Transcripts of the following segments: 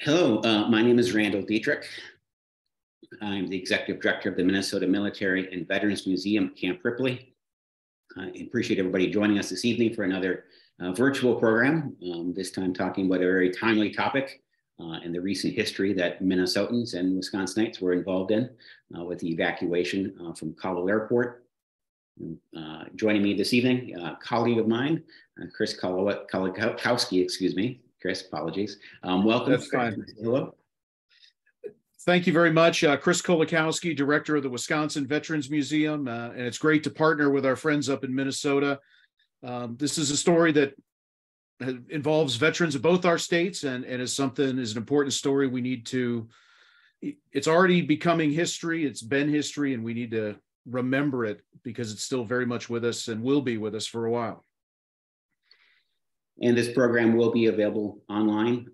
Hello, my name is Randall Dietrich. I'm the Executive Director of the Minnesota Military and Veterans Museum, Camp Ripley. I appreciate everybody joining us this evening for another virtual program, this time talking about a very timely topic in the recent history that Minnesotans and Wisconsinites were involved in with the evacuation from Kabul Airport. Joining me this evening, a colleague of mine, Chris Kolakowski, excuse me. Chris, apologies. Welcome. That's fine. Hello. Thank you very much. Chris Kolakowski, Director of the Wisconsin Veterans Museum. And it's great to partner with our friends up in Minnesota. This is a story that involves veterans of both our states and is an important story we need to, it's already becoming history. It's been history, and we need to remember it because it's still very much with us and will be with us for a while. And this program will be available online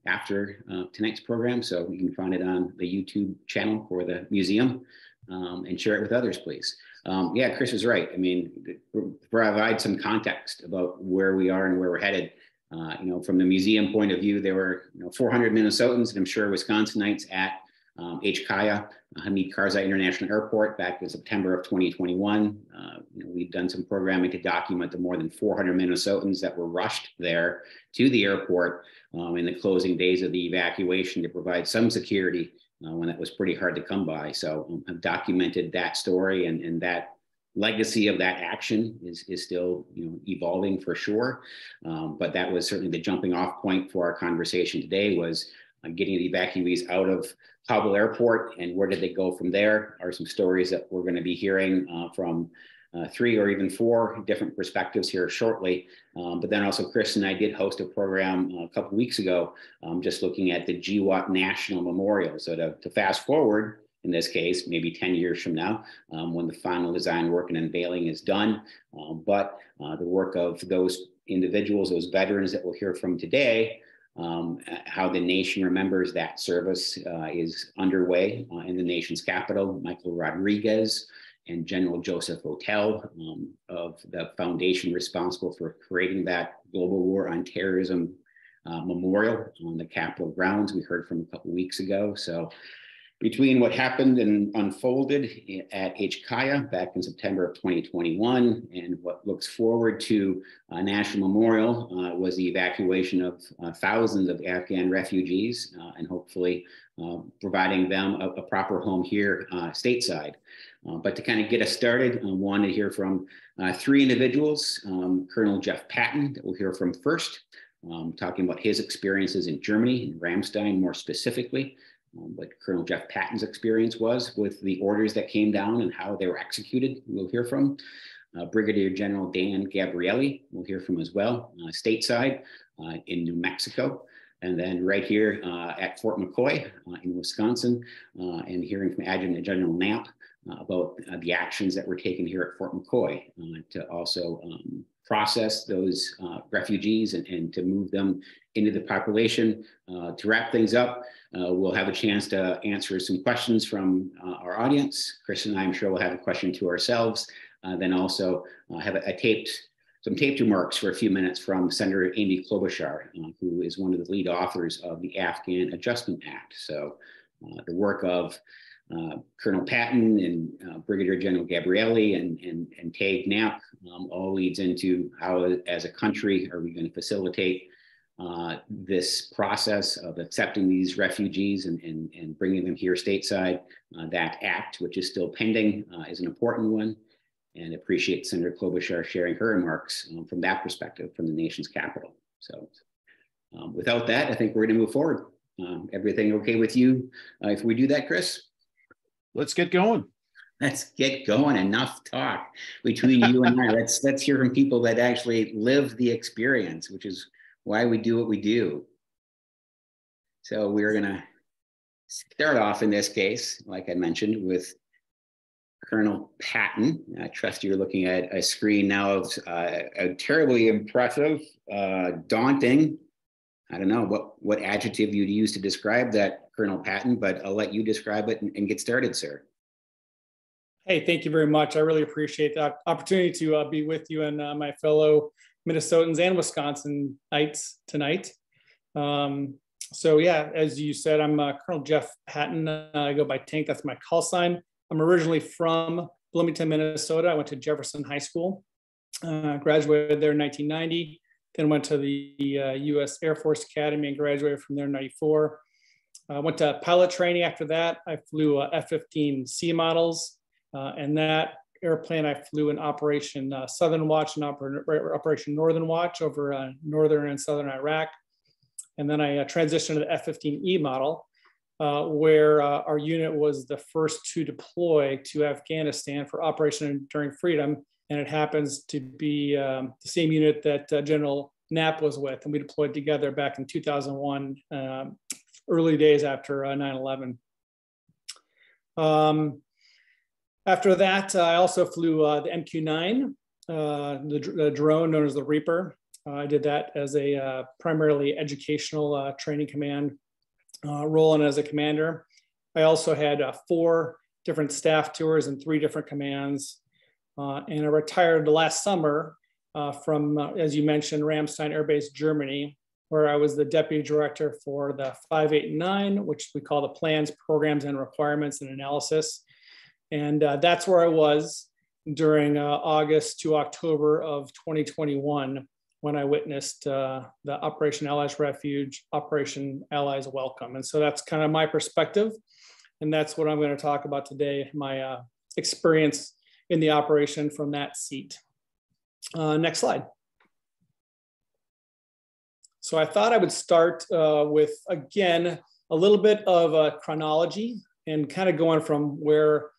after tonight's program, so you can find it on the YouTube channel for the museum and share it with others, please. Yeah, Chris is right. I mean, provide some context about where we are and where we're headed. From the museum point of view, there were 400 Minnesotans and I'm sure Wisconsinites at HKIA, Hamid Karzai International Airport back in September of 2021. We've done some programming to document the more than 400 Minnesotans that were rushed there to the airport in the closing days of the evacuation to provide some security when that was pretty hard to come by. So I've documented that story, and that legacy of that action is still evolving for sure. But that was certainly the jumping off point for our conversation today, was getting the evacuees out of Kabul Airport, and where did they go from there are some stories that we're going to be hearing from 3 or even 4 different perspectives here shortly. But then also Chris and I did host a program a couple of weeks ago, just looking at the GWAT National Memorial. So to fast forward, in this case, maybe 10 years from now, when the final design work and unveiling is done. But the work of those individuals, those veterans that we'll hear from today, how the nation remembers that service is underway in the nation's capital. Michael Rodriguez and General Joseph Otel of the foundation responsible for creating that Global War on Terrorism memorial on the Capitol grounds, we heard from a couple weeks ago. So between what happened and unfolded at HKIA back in September of 2021 and what looks forward to a national memorial was the evacuation of thousands of Afghan refugees and hopefully providing them a proper home here stateside. But to kind of get us started, I wanted to hear from 3 individuals. Colonel Jeff Patton, that we'll hear from first, talking about his experiences in Germany, in Ramstein more specifically. What Colonel Jeff Patton's experience was with the orders that came down and how they were executed. We'll hear from Brigadier General Dan Gabrielli. We'll hear from as well, stateside in New Mexico. And then right here at Fort McCoy in Wisconsin, and hearing from Adjutant General Knapp about the actions that were taken here at Fort McCoy to also process those refugees and to move them into the population. To wrap things up, we'll have a chance to answer some questions from our audience. Chris and I, I'm sure, will have a question to ourselves. Then also have some taped remarks for a few minutes from Senator Amy Klobuchar, who is one of the lead authors of the Afghan Adjustment Act. So the work of Colonel Patton and Brigadier General Gabrielli and Tag Knapp all leads into how, as a country, are we going to facilitate this process of accepting these refugees and bringing them here stateside. That act, which is still pending, is an important one, and appreciate Senator Klobuchar sharing her remarks from that perspective from the nation's capital. So without that, I think we're going to move forward. Everything okay with you if we do that, Chris? Let's get going. Let's get going. Enough talk between you and I. Let's hear from people that actually live the experience, which is why we do what we do. So we're going to start off in this case, like I mentioned, with Colonel Patton. I trust you're looking at a screen now of a terribly impressive, daunting. I don't know what adjective you'd use to describe that, Colonel Patton, but I'll let you describe it and get started, sir. Hey, thank you very much. I really appreciate the opportunity to be with you and my fellow Minnesotans and Wisconsinites tonight. So yeah, as you said, I'm Colonel Jeff Patton. I go by Tank. That's my call sign. I'm originally from Bloomington, Minnesota. I went to Jefferson High School, graduated there in 1990, then went to the U.S. Air Force Academy and graduated from there in 94. I went to pilot training after that. I flew F-15C models, and that airplane I flew in Operation Southern Watch and Operation Northern Watch over northern and southern Iraq. And then I transitioned to the F-15E model, where our unit was the first to deploy to Afghanistan for Operation Enduring Freedom. And it happens to be the same unit that General Knapp was with. And we deployed together back in 2001, early days after 9/11. After that, I also flew the MQ-9, the drone known as the Reaper. I did that as a primarily educational training command role and as a commander. I also had 4 different staff tours and 3 different commands. And I retired last summer from, as you mentioned, Ramstein Air Base, Germany, where I was the deputy director for the 5, 8, and 9, which we call the Plans, Programs, and Requirements and Analysis. And that's where I was during August to October of 2021, when I witnessed the Operation Allies Refuge, Operation Allies Welcome. And so that's kind of my perspective. And that's what I'm going to talk about today, my experience in the operation from that seat. Next slide. So I thought I would start with, again, a little bit of a chronology and kind of going from where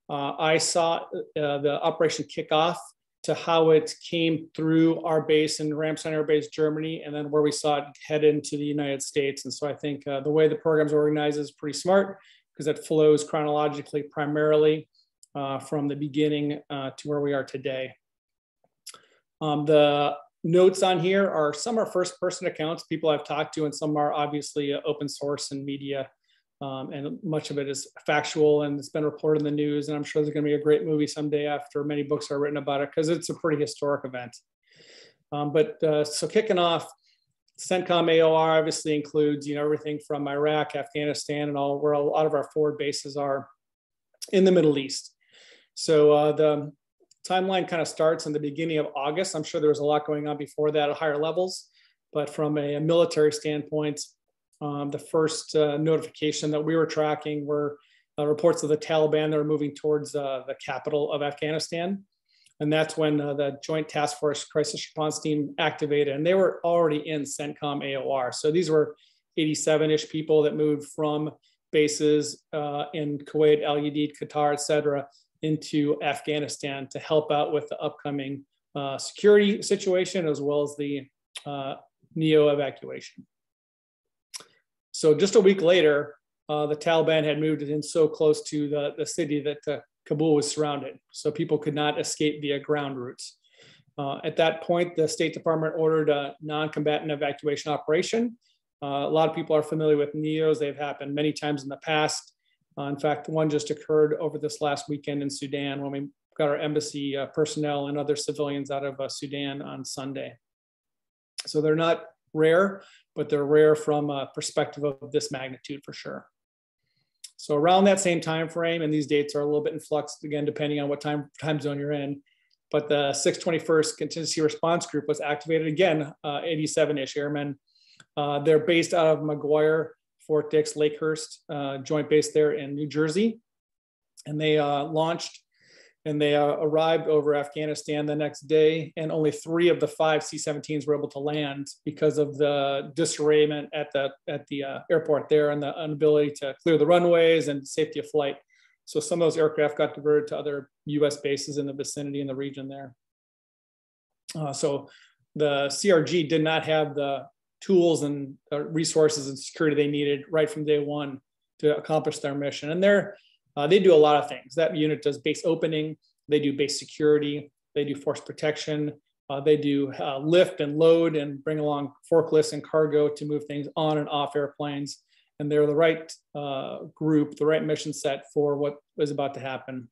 I saw the operation kick off to how it came through our base in Ramstein Air Base, Germany, and then where we saw it head into the United States. And so I think the way the program's organized is pretty smart because it flows chronologically primarily from the beginning to where we are today. The notes on here are some are first-person accounts, people I've talked to, and some are obviously open source and media. And much of it is factual and it's been reported in the news. And I'm sure there's going to be a great movie someday after many books are written about it because it's a pretty historic event. So kicking off, CENTCOM AOR obviously includes, everything from Iraq, Afghanistan, and all where a lot of our forward bases are in the Middle East. So the timeline kind of starts in the beginning of August. I'm sure there was a lot going on before that at higher levels, but from a military standpoint, the first notification that we were tracking were reports of the Taliban that were moving towards the capital of Afghanistan. And that's when the Joint Task Force Crisis Response Team activated, and they were already in CENTCOM AOR. So these were 87-ish people that moved from bases in Kuwait, Al Udeid, Qatar, et cetera, into Afghanistan to help out with the upcoming security situation as well as the NEO evacuation. So just a week later, the Taliban had moved in so close to the city that Kabul was surrounded. So people could not escape via ground routes. At that point, the State Department ordered a non-combatant evacuation operation. A lot of people are familiar with NEOs. They've happened many times in the past. In fact, one just occurred over this last weekend in Sudan when we got our embassy personnel and other civilians out of Sudan on Sunday. So they're not rare, but they're rare from a perspective of this magnitude for sure. So around that same time frame, and these dates are a little bit in flux again, depending on what time zone you're in, but the 621st Contingency Response Group was activated again, 87-ish airmen. They're based out of McGuire, Fort Dix, Lakehurst, joint base there in New Jersey. And they launched and they arrived over Afghanistan the next day, and only 3 of the 5 C-17s were able to land because of the disarrayment at the airport there and the inability to clear the runways and safety of flight. So some of those aircraft got diverted to other US bases in the vicinity in the region there. So the CRG did not have the tools and resources and security they needed right from day one to accomplish their mission. And they do a lot of things. That unit does base opening, they do base security, they do force protection, they do lift and load and bring along forklifts and cargo to move things on and off airplanes. And they're the right group, the right mission set for what was about to happen.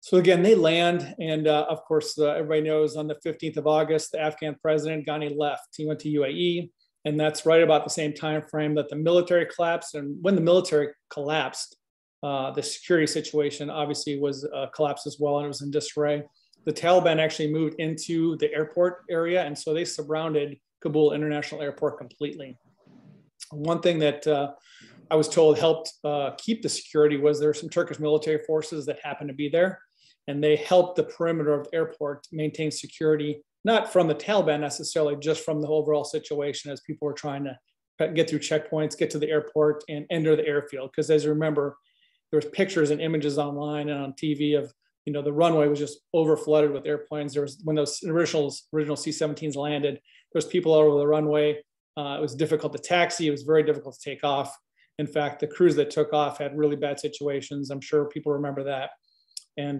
So again, they land, and of course, everybody knows on the 15th of August, the Afghan president, Ghani, left. He went to UAE. And that's right about the same time frame that the military collapsed. And when the military collapsed, the security situation obviously was collapsed as well, and it was in disarray. The Taliban actually moved into the airport area, and so they surrounded Kabul International Airport completely. One thing that I was told helped keep the security was there were some Turkish military forces that happened to be there, and they helped the perimeter of the airport maintain security, not from the Taliban necessarily, just from the overall situation as people were trying to get through checkpoints, get to the airport, and enter the airfield. Because as you remember, there was pictures and images online and on TV of, you know, the runway was just over flooded with airplanes. There was, when those original C-17s landed, there was people all over the runway. It was difficult to taxi. It was very difficult to take off. In fact, the crews that took off had really bad situations. I'm sure people remember that. And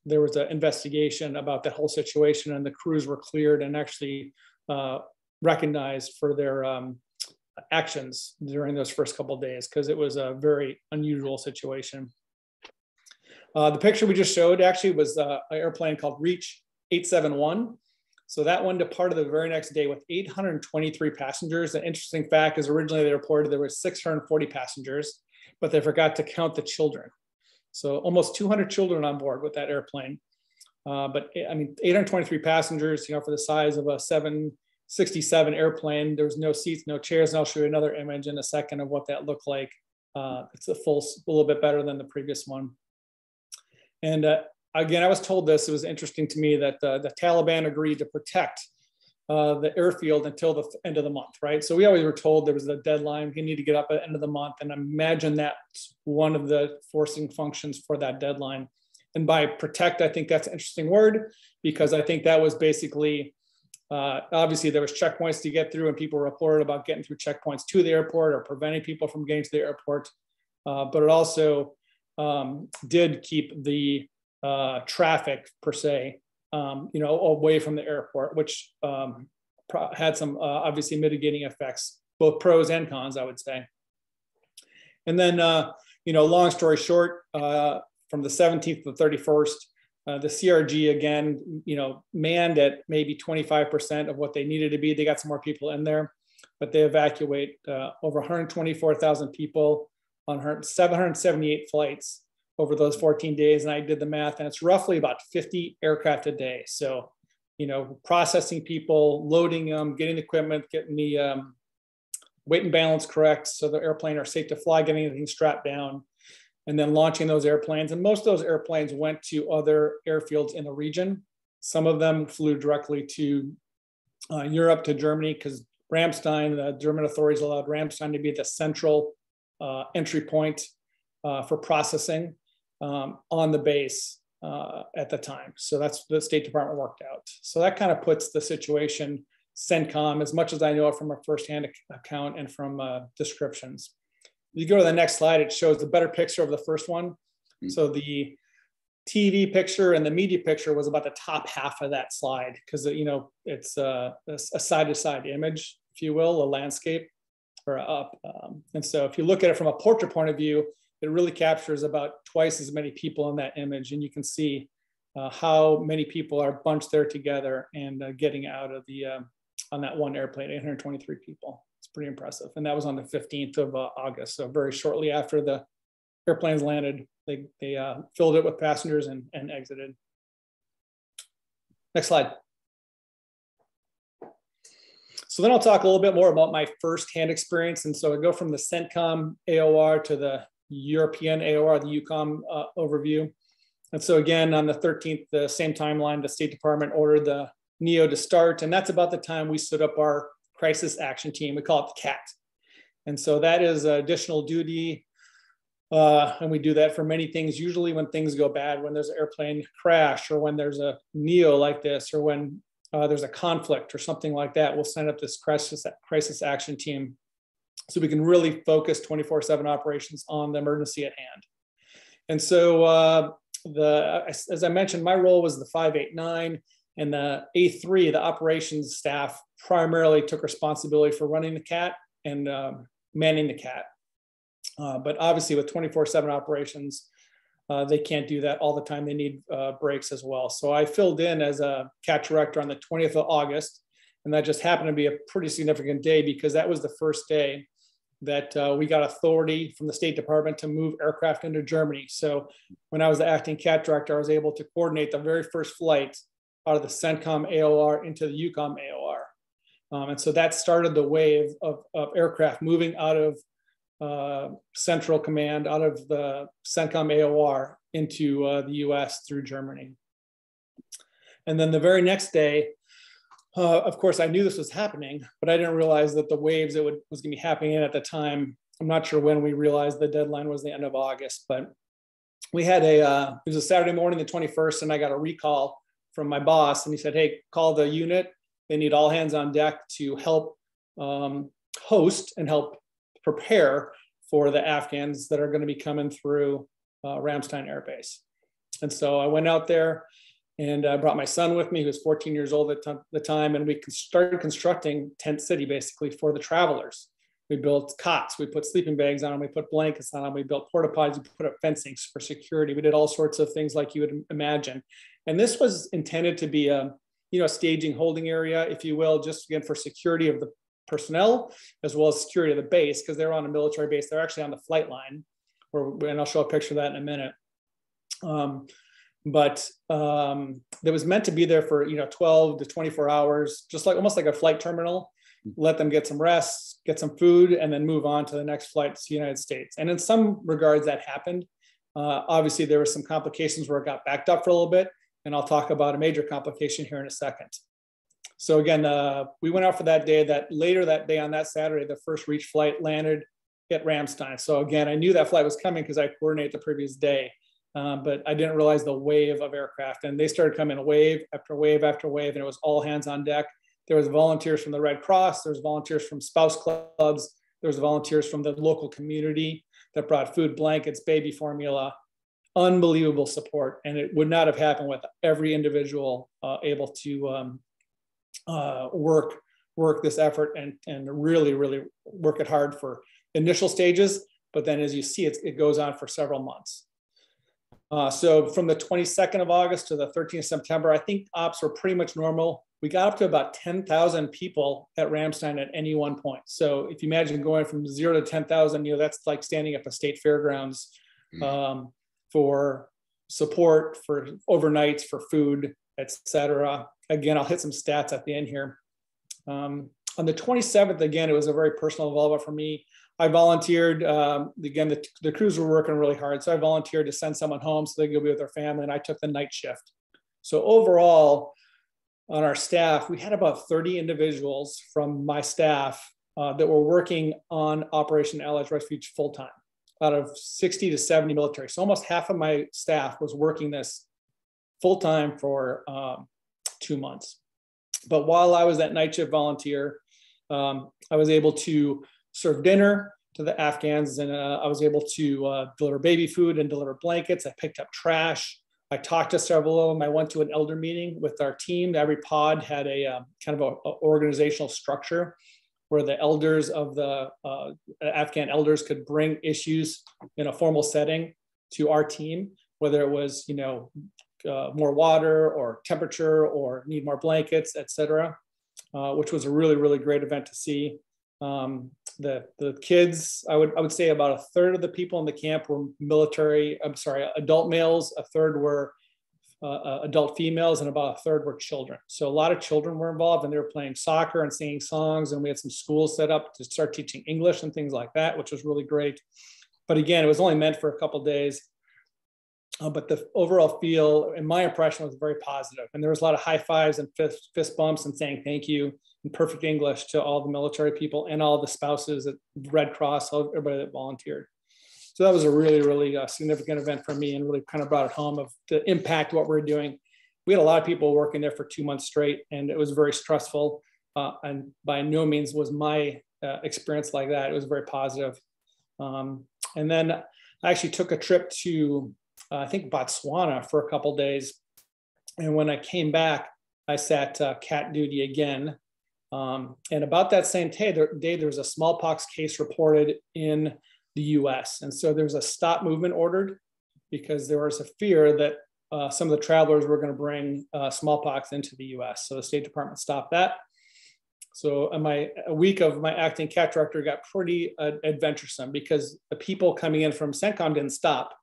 there was an investigation about that whole situation, and the crews were cleared and actually recognized for their actions during those first couple of days, because it was a very unusual situation. The picture we just showed actually was an airplane called Reach 871. So that one departed the very next day with 823 passengers. An interesting fact is originally they reported there were 640 passengers, but they forgot to count the children. So almost 200 children on board with that airplane. But I mean, 823 passengers, you know, for the size of a 767 airplane, there was no seats, no chairs. And I'll show you another image in a second of what that looked like. It's a little bit better than the previous one. And again, I was told this, it was interesting to me that the Taliban agreed to protect the airfield until the end of the month, right? So we always were told there was a deadline, you need to get up at the end of the month. And I imagine that's one of the forcing functions for that deadline. And by protect, I think that's an interesting word, because I think that was basically, obviously there was checkpoints to get through, and people reported about getting through checkpoints to the airport or preventing people from getting to the airport. But it also did keep the traffic per se, you know, away from the airport, which had some obviously mitigating effects, both pros and cons, I would say. And then, you know, long story short, from the 17th to the 31st, the CRG again, you know, manned at maybe 25% of what they needed to be. They got some more people in there, but they evacuate over 124,000 people on 778 flights over those 14 days. And I did the math, and it's roughly about 50 aircraft a day. So, you know, processing people, loading them, getting the equipment, getting the weight and balance correct so the airplane are safe to fly, getting everything strapped down, and then launching those airplanes. And most of those airplanes went to other airfields in the region. Some of them flew directly to Europe, to Germany, because Ramstein, the German authorities allowed Ramstein to be the central entry point for processing on the base at the time. So that's what the State Department worked out. So that kind of puts the situation, CENTCOM, as much as I know it from a firsthand account and from descriptions. You go to the next slide, it shows a better picture of the first one. Mm-hmm. So the TV picture and the media picture was about the top half of that slide, because, you know, it's a side-to-side image, if you will, a landscape or up. And so if you look at it from a portrait point of view, it really captures about twice as many people in that image. And you can see how many people are bunched there together and getting out of the, on that one airplane, 823 people. It's pretty impressive. And that was on the 15th of August. So very shortly after the airplanes landed, they filled it with passengers and exited. Next slide. So then I'll talk a little bit more about my firsthand experience. And so I go from the CENTCOM AOR to the European AOR, the EUCOM overview. And so again, on the 13th, the same timeline, the State Department ordered the NEO to start. And that's about the time we stood up our crisis action team. We call it the CAT. And so that is additional duty. And we do that for many things, usually when things go bad, when there's an airplane crash, or when there's a NEO like this, or when there's a conflict or something like that, we'll send up this crisis action team so we can really focus 24/7 operations on the emergency at hand. And so as I mentioned, my role was the 589, and the A3, the operations staff, primarily took responsibility for running the CAT and manning the CAT. But obviously with 24/7 operations, they can't do that all the time. They need breaks as well. So I filled in as a CAT director on the 20th of August. And that just happened to be a pretty significant day because that was the first day that we got authority from the State Department to move aircraft into Germany. So when I was the acting CAT director, I was able to coordinate the very first flight out of the CENTCOM AOR into the EUCOM AOR. And so that started the wave of aircraft moving out of Central Command, out of the CENTCOM AOR into the US through Germany. And then the very next day, of course, I knew this was happening, but I didn't realize that the waves that was going to be happening at the time. I'm not sure when we realized the deadline was the end of August, but we had it was a Saturday morning, the 21st, and I got a recall from my boss, and he said, "Hey, call the unit. They need all hands on deck to help host and help prepare for the Afghans that are going to be coming through Ramstein Air Base." And so I went out there. And I brought my son with me, who was 14 years old at the time, and we started constructing Tent City, basically, for the travelers. We built cots, we put sleeping bags on them, we put blankets on them, we built porta potties, we put up fencing for security. We did all sorts of things like you would imagine. And this was intended to be a staging holding area, if you will, just again for security of the personnel, as well as security of the base, because they're on a military base. They're actually on the flight line, and I'll show a picture of that in a minute. But that was meant to be there for 12 to 24 hours, just like almost like a flight terminal. Let them get some rest, get some food, and then move on to the next flight to the United States. And in some regards, that happened. Obviously, there were some complications where it got backed up for a little bit, and I'll talk about a major complication here in a second. So again, we went out for that day. That later that day on that Saturday, the first reach flight landed at Ramstein. So again, I knew that flight was coming because I coordinated the previous day. But I didn't realize the wave of aircraft, and they started coming wave after wave after wave, and it was all hands on deck. There was volunteers from the Red Cross, there was volunteers from spouse clubs, there was volunteers from the local community that brought food, blankets, baby formula, unbelievable support. And it would not have happened with every individual able to work this effort and really, really work it hard for initial stages. But then as you see, it goes on for several months. So from the 22nd of August to the 13th of September, I think ops were pretty much normal. We got up to about 10,000 people at Ramstein at any one point. So if you imagine going from 0 to 10,000, that's like standing up a state fairgrounds for support, for overnights, for food, etc. Again, I'll hit some stats at the end here. On the 27th, again, it was a very personal involvement for me. I volunteered, again, the crews were working really hard. So I volunteered to send someone home so they could be with their family, and I took the night shift. So overall, on our staff, we had about 30 individuals from my staff that were working on Operation Allied Refuge full-time out of 60 to 70 military. So almost half of my staff was working this full-time for 2 months. But while I was that night shift volunteer, I was able to serve dinner to the Afghans, and I was able to deliver baby food and deliver blankets. I picked up trash. I talked to several of them. I went to an elder meeting with our team. Every pod had a kind of a organizational structure where the elders of the Afghan elders could bring issues in a formal setting to our team, whether it was, more water or temperature or need more blankets, et cetera, which was a really, really great event to see. The kids, I would say about a third of the people in the camp were adult males, a third were adult females, and about a third were children. So a lot of children were involved, and they were playing soccer and singing songs, and we had some schools set up to start teaching English and things like that, which was really great. But again, it was only meant for a couple of days. But the overall feel, and my impression, was very positive. And there was a lot of high fives and fist bumps and saying thank you in perfect English to all the military people and all the spouses at Red Cross, everybody that volunteered. So that was a really, really significant event for me, and really kind of brought it home of the impact of what we're doing. We had a lot of people working there for 2 months straight, and it was very stressful. And by no means was my experience like that. It was very positive. And then I actually took a trip to I think Botswana for a couple of days. And when I came back, I sat CAT duty again. And about that same day, there was a smallpox case reported in the US. And so there was a stop movement ordered because there was a fear that some of the travelers were going to bring smallpox into the US. So the State Department stopped that. So a week of my acting CAT director got pretty adventuresome because the people coming in from CENTCOM didn't stop,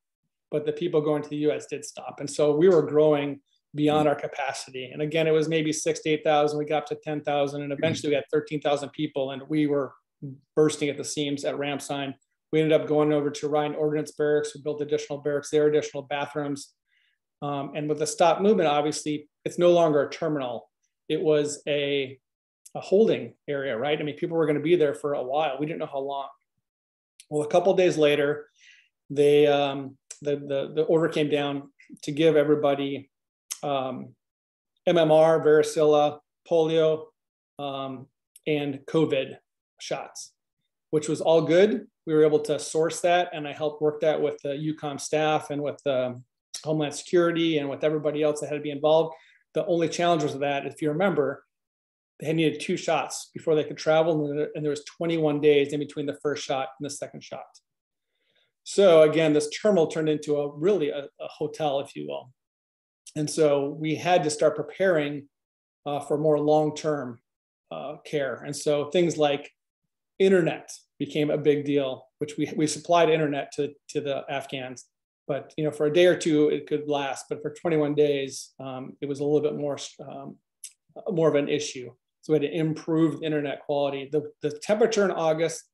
but the people going to the US did stop. And so we were growing beyond our capacity. And again, it was maybe 6,000 to 8,000, we got up to 10,000, and eventually we had 13,000 people, and we were bursting at the seams at Ramstein. We ended up going over to Ryan Ordnance Barracks. We built additional barracks there, additional bathrooms. And with the stop movement, obviously, it's no longer a terminal. It was a holding area, right? I mean, people were going to be there for a while. We didn't know how long. Well, a couple of days later, the order came down to give everybody MMR, varicella, polio, and COVID shots, which was all good. We were able to source that, and I helped work that with the UCOM staff and with Homeland Security and with everybody else that had to be involved. The only challenge was that, if you remember, they had needed 2 shots before they could travel, and there was 21 days in between the first shot and the second shot. So again, this terminal turned into a hotel, if you will. And so we had to start preparing for more long-term care. And so things like internet became a big deal, which we supplied internet to the Afghans. But for a day or two, it could last. But for 21 days, it was a little bit more of an issue. So we had to improve the internet quality. The temperature in August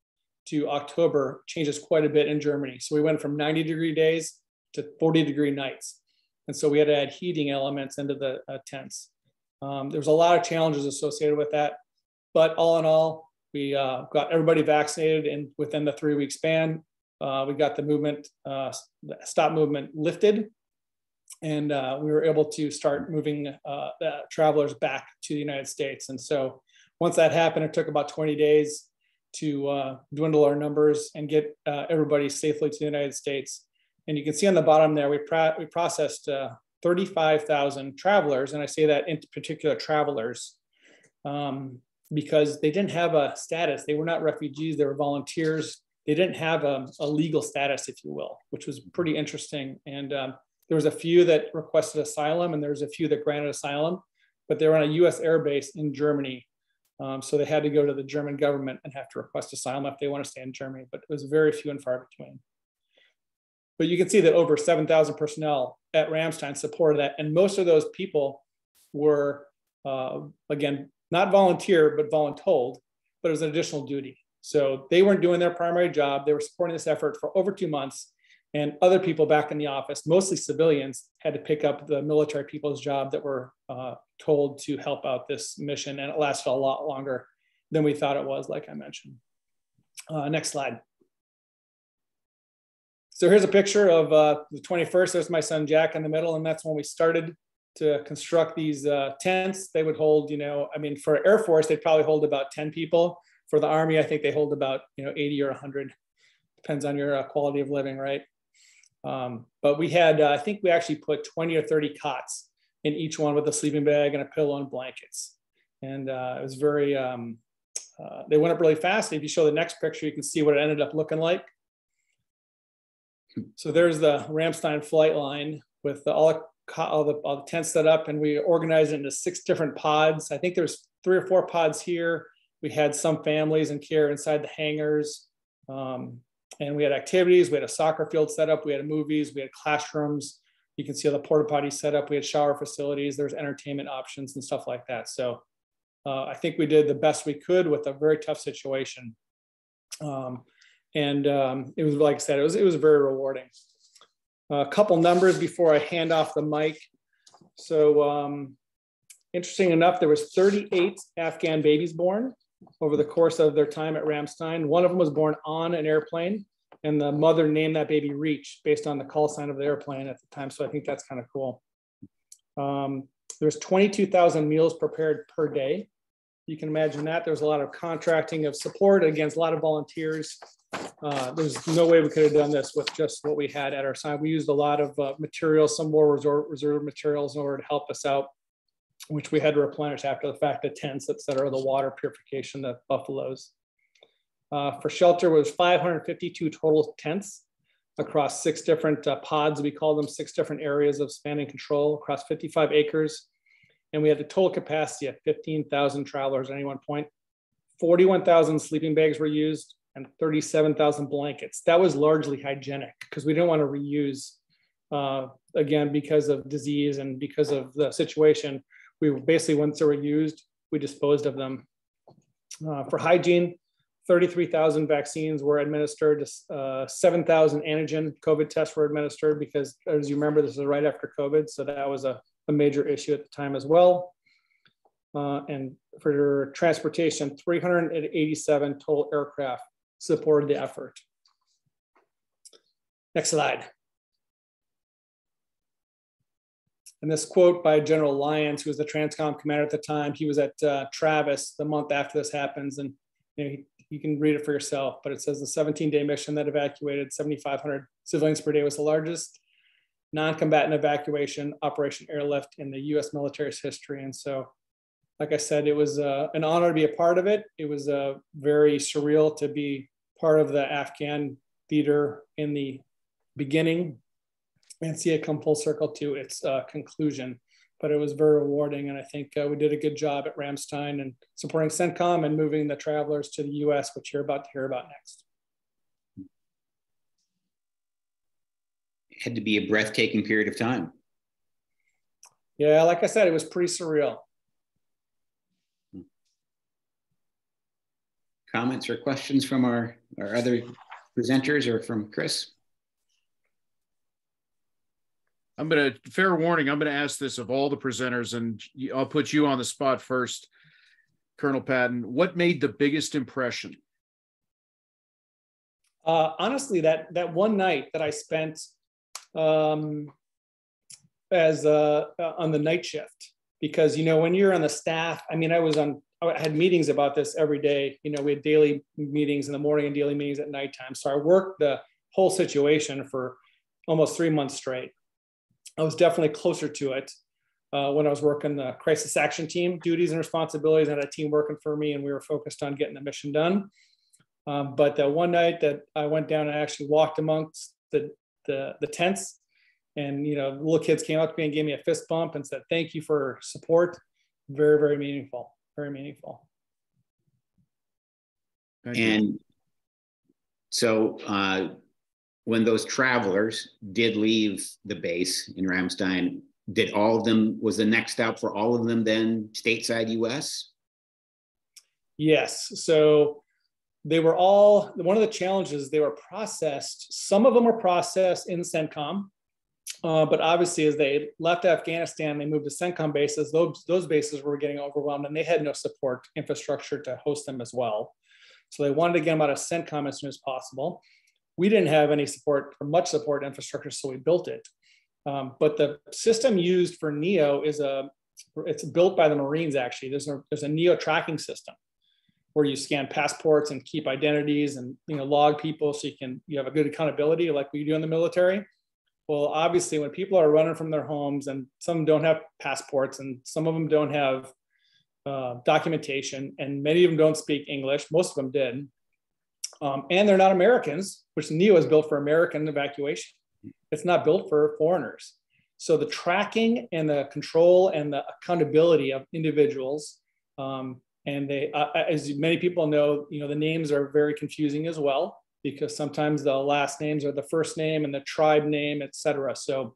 to October changes quite a bit in Germany. So we went from 90-degree days to 40-degree nights. And so we had to add heating elements into the tents. There was a lot of challenges associated with that. But all in all, we got everybody vaccinated, and within the 3-week span, we got the stop movement lifted. And we were able to start moving travelers back to the United States. And so once that happened, it took about 20 days to dwindle our numbers and get everybody safely to the United States. And you can see on the bottom there, we processed 35,000 travelers. And I say that in particular travelers because they didn't have a status. They were not refugees, they were volunteers. They didn't have a legal status, if you will, which was pretty interesting. And there was a few that requested asylum, and there was a few that granted asylum, but they were on a US air base in Germany. So they had to go to the German government and have to request asylum if they want to stay in Germany, but it was very few and far between. But you can see that over 7,000 personnel at Ramstein supported that. And most of those people were, again, not volunteer, but voluntold, but it was an additional duty. So they weren't doing their primary job. They were supporting this effort for over 2 months. And other people back in the office, mostly civilians, had to pick up the military people's job that were told to help out this mission. And it lasted a lot longer than we thought it was, like I mentioned. Next slide. So here's a picture of the 21st. There's my son, Jack, in the middle. And that's when we started to construct these tents. They would hold, for Air Force, they'd probably hold about 10 people. For the Army, I think they hold about, 80 or 100. Depends on your quality of living, right? But we had, I think we actually put 20 or 30 cots in each one with a sleeping bag and a pillow and blankets. And it was very, they went up really fast. If you show the next picture, you can see what it ended up looking like. So there's the Ramstein flight line with all the tents set up, and we organized it into 6 different pods. I think there's 3 or 4 pods here. We had some families and care inside the hangars. And we had activities. We had a soccer field set up. We had movies. We had classrooms. You can see all the porta potties set up. We had shower facilities. There's entertainment options and stuff like that. So I think we did the best we could with a very tough situation. It was, like I said, it was very rewarding. A couple numbers before I hand off the mic. So interesting enough, there was 38 Afghan babies born over the course of their time at Ramstein. One of them was born on an airplane, and the mother named that baby Reach based on the call sign of the airplane at the time. So I think that's kind of cool. There's 22,000 meals prepared per day. You can imagine that. There's a lot of contracting of support against a lot of volunteers. There's no way we could have done this with just what we had at our side. We used a lot of materials, some more reserve materials in order to help us out, which we had to replenish after the fact, the tents, et cetera, the water purification, the buffaloes. For shelter was 552 total tents across 6 different pods. We call them 6 different areas of span and control across 55 acres. And we had the total capacity of 15,000 travelers at any one point. 41,000 sleeping bags were used and 37,000 blankets. That was largely hygienic because we didn't want to reuse, again, because of disease and because of the situation. We basically, once they were used, we disposed of them. For hygiene, 33,000 vaccines were administered, 7,000 antigen COVID tests were administered because, as you remember, this is right after COVID. So that was a major issue at the time as well. And for transportation, 387 total aircraft supported the effort. Next slide. And this quote by General Lyons, who was the Transcom commander at the time, he was at Travis the month after this happens. And you can read it for yourself, but it says the 17-day mission that evacuated 7,500 civilians per day was the largest non-combatant evacuation operation airlift in the US military's history. And so, like I said, it was an honor to be a part of it. It was very surreal to be part of the Afghan theater in the beginning and see it come full circle to its conclusion. But it was very rewarding. And I think we did a good job at Ramstein and supporting CENTCOM and moving the travelers to the US, which you're about to hear about next. It had to be a breathtaking period of time. Yeah, like I said, it was pretty surreal. Comments or questions from our other presenters or from Chris? Fair warning, I'm going to ask this of all the presenters, and I'll put you on the spot first, Colonel Patton. What made the biggest impression? Honestly, that one night that I spent as on the night shift, because, when you're on the staff, I mean, I had meetings about this every day. We had daily meetings in the morning and daily meetings at nighttime. So I worked the whole situation for almost 3 months straight. I was definitely closer to it when I was working the crisis action team duties and responsibilities. I had a team working for me, and we were focused on getting the mission done. But that one night that I went down and actually walked amongst the tents, and little kids came up to me and gave me a fist bump and said, "Thank you for support." Very, very meaningful. Very meaningful. And so when those travelers did leave the base in Ramstein, did all of them, was the next stop for all of them then stateside US? Yes. So they were all, one of the challenges, they were processed. Some of them were processed in CENTCOM, but obviously as they left Afghanistan, they moved to CENTCOM bases. Those bases were getting overwhelmed, and they had no support infrastructure to host them as well. So they wanted to get them out of CENTCOM as soon as possible. We didn't have any support or much support infrastructure, so we built it. But the system used for NEO it's built by the Marines, actually. There's a NEO tracking system where you scan passports and keep identities and log people so you have a good accountability like we do in the military. Well, obviously, when people are running from their homes, and some don't have passports and some of them don't have documentation, and many of them don't speak English, most of them did, and they're not Americans, which NEO is built for American evacuation. It's not built for foreigners. So the tracking and the control and the accountability of individuals, and they, as many people know, the names are very confusing as well, because sometimes the last names are the first name and the tribe name, et cetera. So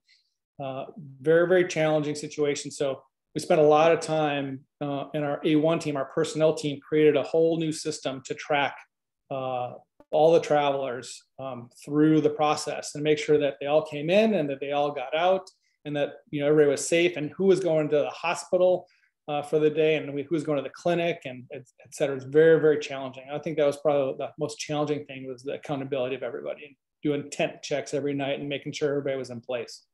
very, very challenging situation. So we spent a lot of time in our A1 team, our personnel team created a whole new system to track all the travelers through the process and make sure that they all came in and that they all got out, and that everybody was safe, and who was going to the hospital for the day, and who was going to the clinic, and et cetera. It's very, very challenging. I think that was probably the most challenging thing, was the accountability of everybody, and doing tent checks every night and making sure everybody was in place.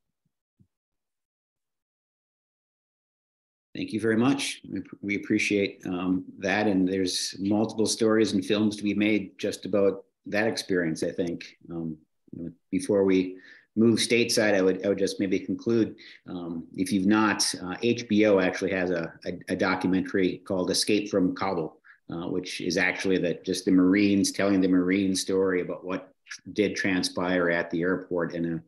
Thank you very much. We appreciate that. And there's multiple stories and films to be made just about that experience, I think. Before we move stateside, I would just maybe conclude, if you've not, HBO actually has a documentary called Escape from Kabul, which is actually just the Marines telling the Marine story about what did transpire at the airport in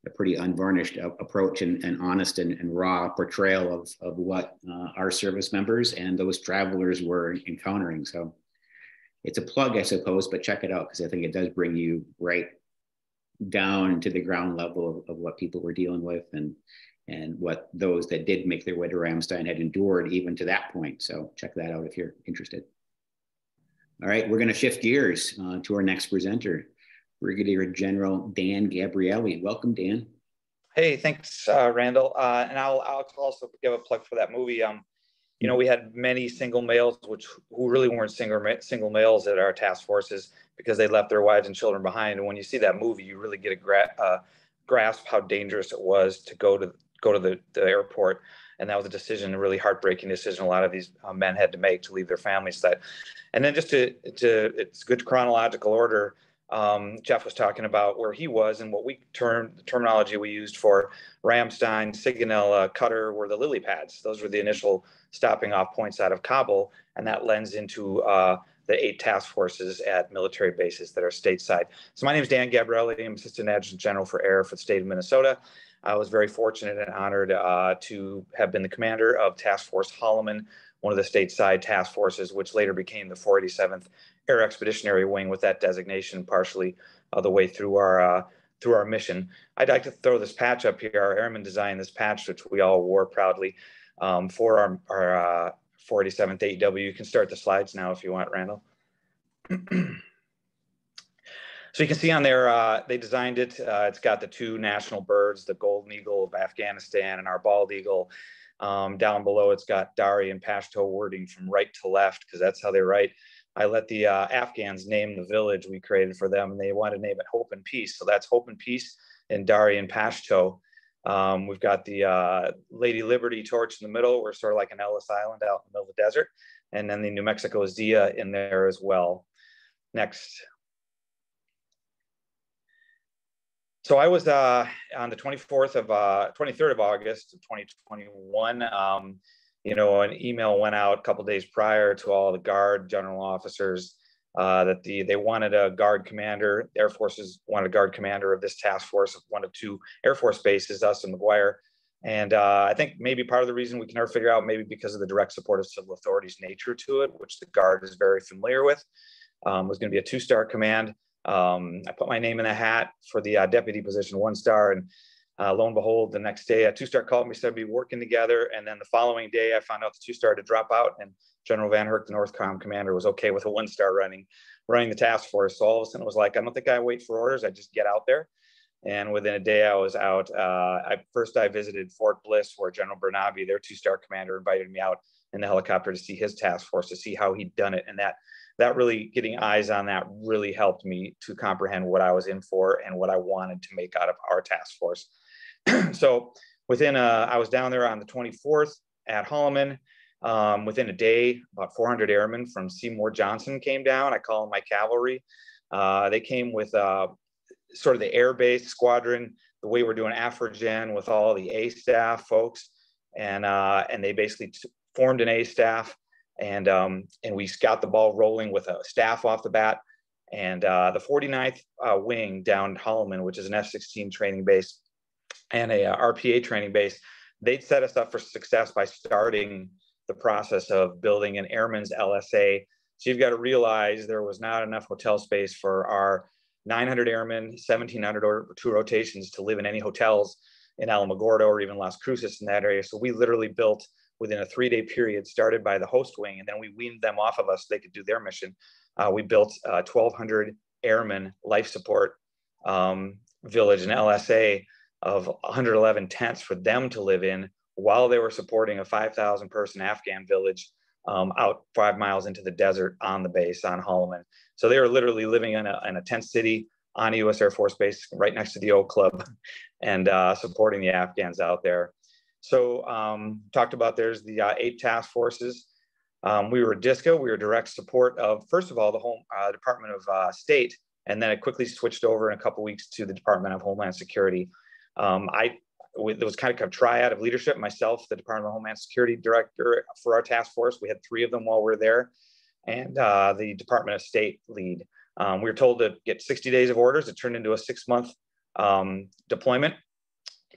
a pretty unvarnished approach and honest and raw portrayal of what our service members and those travelers were encountering. So it's a plug, I suppose, but check it out because I think it does bring you right down to the ground level of what people were dealing with and what those that did make their way to Ramstein had endured even to that point. So check that out if you're interested. All right, we're going to shift gears to our next presenter, Brigadier General Dan Gabrielli. Welcome, Dan. Hey, thanks, Randall. And I'll also give a plug for that movie. You know, we had many single males, who really weren't single males at our task forces because they left their wives and children behind. And when you see that movie, you really get a grasp how dangerous it was to go to the airport. And that was a really heartbreaking decision a lot of these men had to make to leave their families. And then just it's good chronological order. Jeff was talking about where he was and what the terminology we used for Ramstein, Sigonella, Qatar were the lily pads. Those were the initial stopping off points out of Kabul, and that lends into the 8 task forces at military bases that are stateside. So my name is Dan Gabrielli. I'm Assistant Adjutant General for Air for the state of Minnesota. I was very fortunate and honored to have been the commander of Task Force Holloman, one of the stateside task forces, which later became the 487th Air Expeditionary Wing with that designation partially the way through our mission. I'd like to throw this patch up here. Our airmen designed this patch, which we all wore proudly for our 487th AEW. You can start the slides now if you want, Randall. So you can see on there, they designed it. It's got the 2 national birds, the golden eagle of Afghanistan and our bald eagle. Down below, it's got Dari and Pashto wording from right to left because that's how they write. I let the Afghans name the village we created for them, and they wanted to name it Hope and Peace. So that's Hope and Peace in Dari and Pashto. We've got the Lady Liberty torch in the middle. We're sort of like an Ellis Island out in the middle of the desert. And then the New Mexico Zia in there as well. Next. So I was on the 23rd of August of 2021. You know, an email went out a couple days prior to all the Guard general officers that they wanted a Guard commander. Air Forces wanted a Guard commander of this task force of one of 2 Air Force bases, us and McGuire. And I think maybe part of the reason we can never figure out, maybe because of the direct support of civil authorities nature to it, which the Guard is very familiar with, was going to be a 2-star command. I put my name in the hat for the deputy position, 1-star, and lo and behold, the next day a 2-star called me, said we'd be working together, and then the following day I found out the 2-star to drop out, and General Van Herk, the Northcom commander, was okay with a 1-star running the task force. So all of a sudden it was like, I don't think I wait for orders, I just get out there. And within a day I was out. I visited Fort Bliss, where General Bernabe, their 2-star commander, invited me out in the helicopter to see his task force, to see how he'd done it, and that really, getting eyes on that really helped me to comprehend what I was in for and what I wanted to make out of our task force. So I was down there on the 24th at Holloman. Within a day, about 400 airmen from Seymour Johnson came down. I call them my cavalry. They came with sort of the air base squadron, the way we're doing AFRIGEN with all the A staff folks. And they basically formed an A staff. And we got the ball rolling with a staff off the bat. And the 49th wing down Holloman, which is an F-16 training base and a RPA training base, they'd set us up for success by starting the process of building an airman's LSA. So you've got to realize there was not enough hotel space for our 900 airmen, 1,700 or 2 rotations to live in any hotels in Alamogordo or even Las Cruces in that area. So we literally built within a 3-day period, started by the host wing, and then we weaned them off of us so they could do their mission. We built 1,200 airmen life support village, an LSA of 111 tents for them to live in while they were supporting a 5,000 person Afghan village out 5 miles into the desert on the base on Holloman. So they were literally living in a tent city on a U.S. Air Force base right next to the Oak Club and supporting the Afghans out there. So talked about there's the 8 task forces. We were DISCA. We were direct support of, first of all, the home Department of State, and then it quickly switched over in a couple of weeks to the Department of Homeland Security. There was kind of a triad of leadership, myself, the Department of Homeland Security director for our task force. We had 3 of them while we were there, and the Department of State lead. We were told to get 60 days of orders. It turned into a 6-month deployment,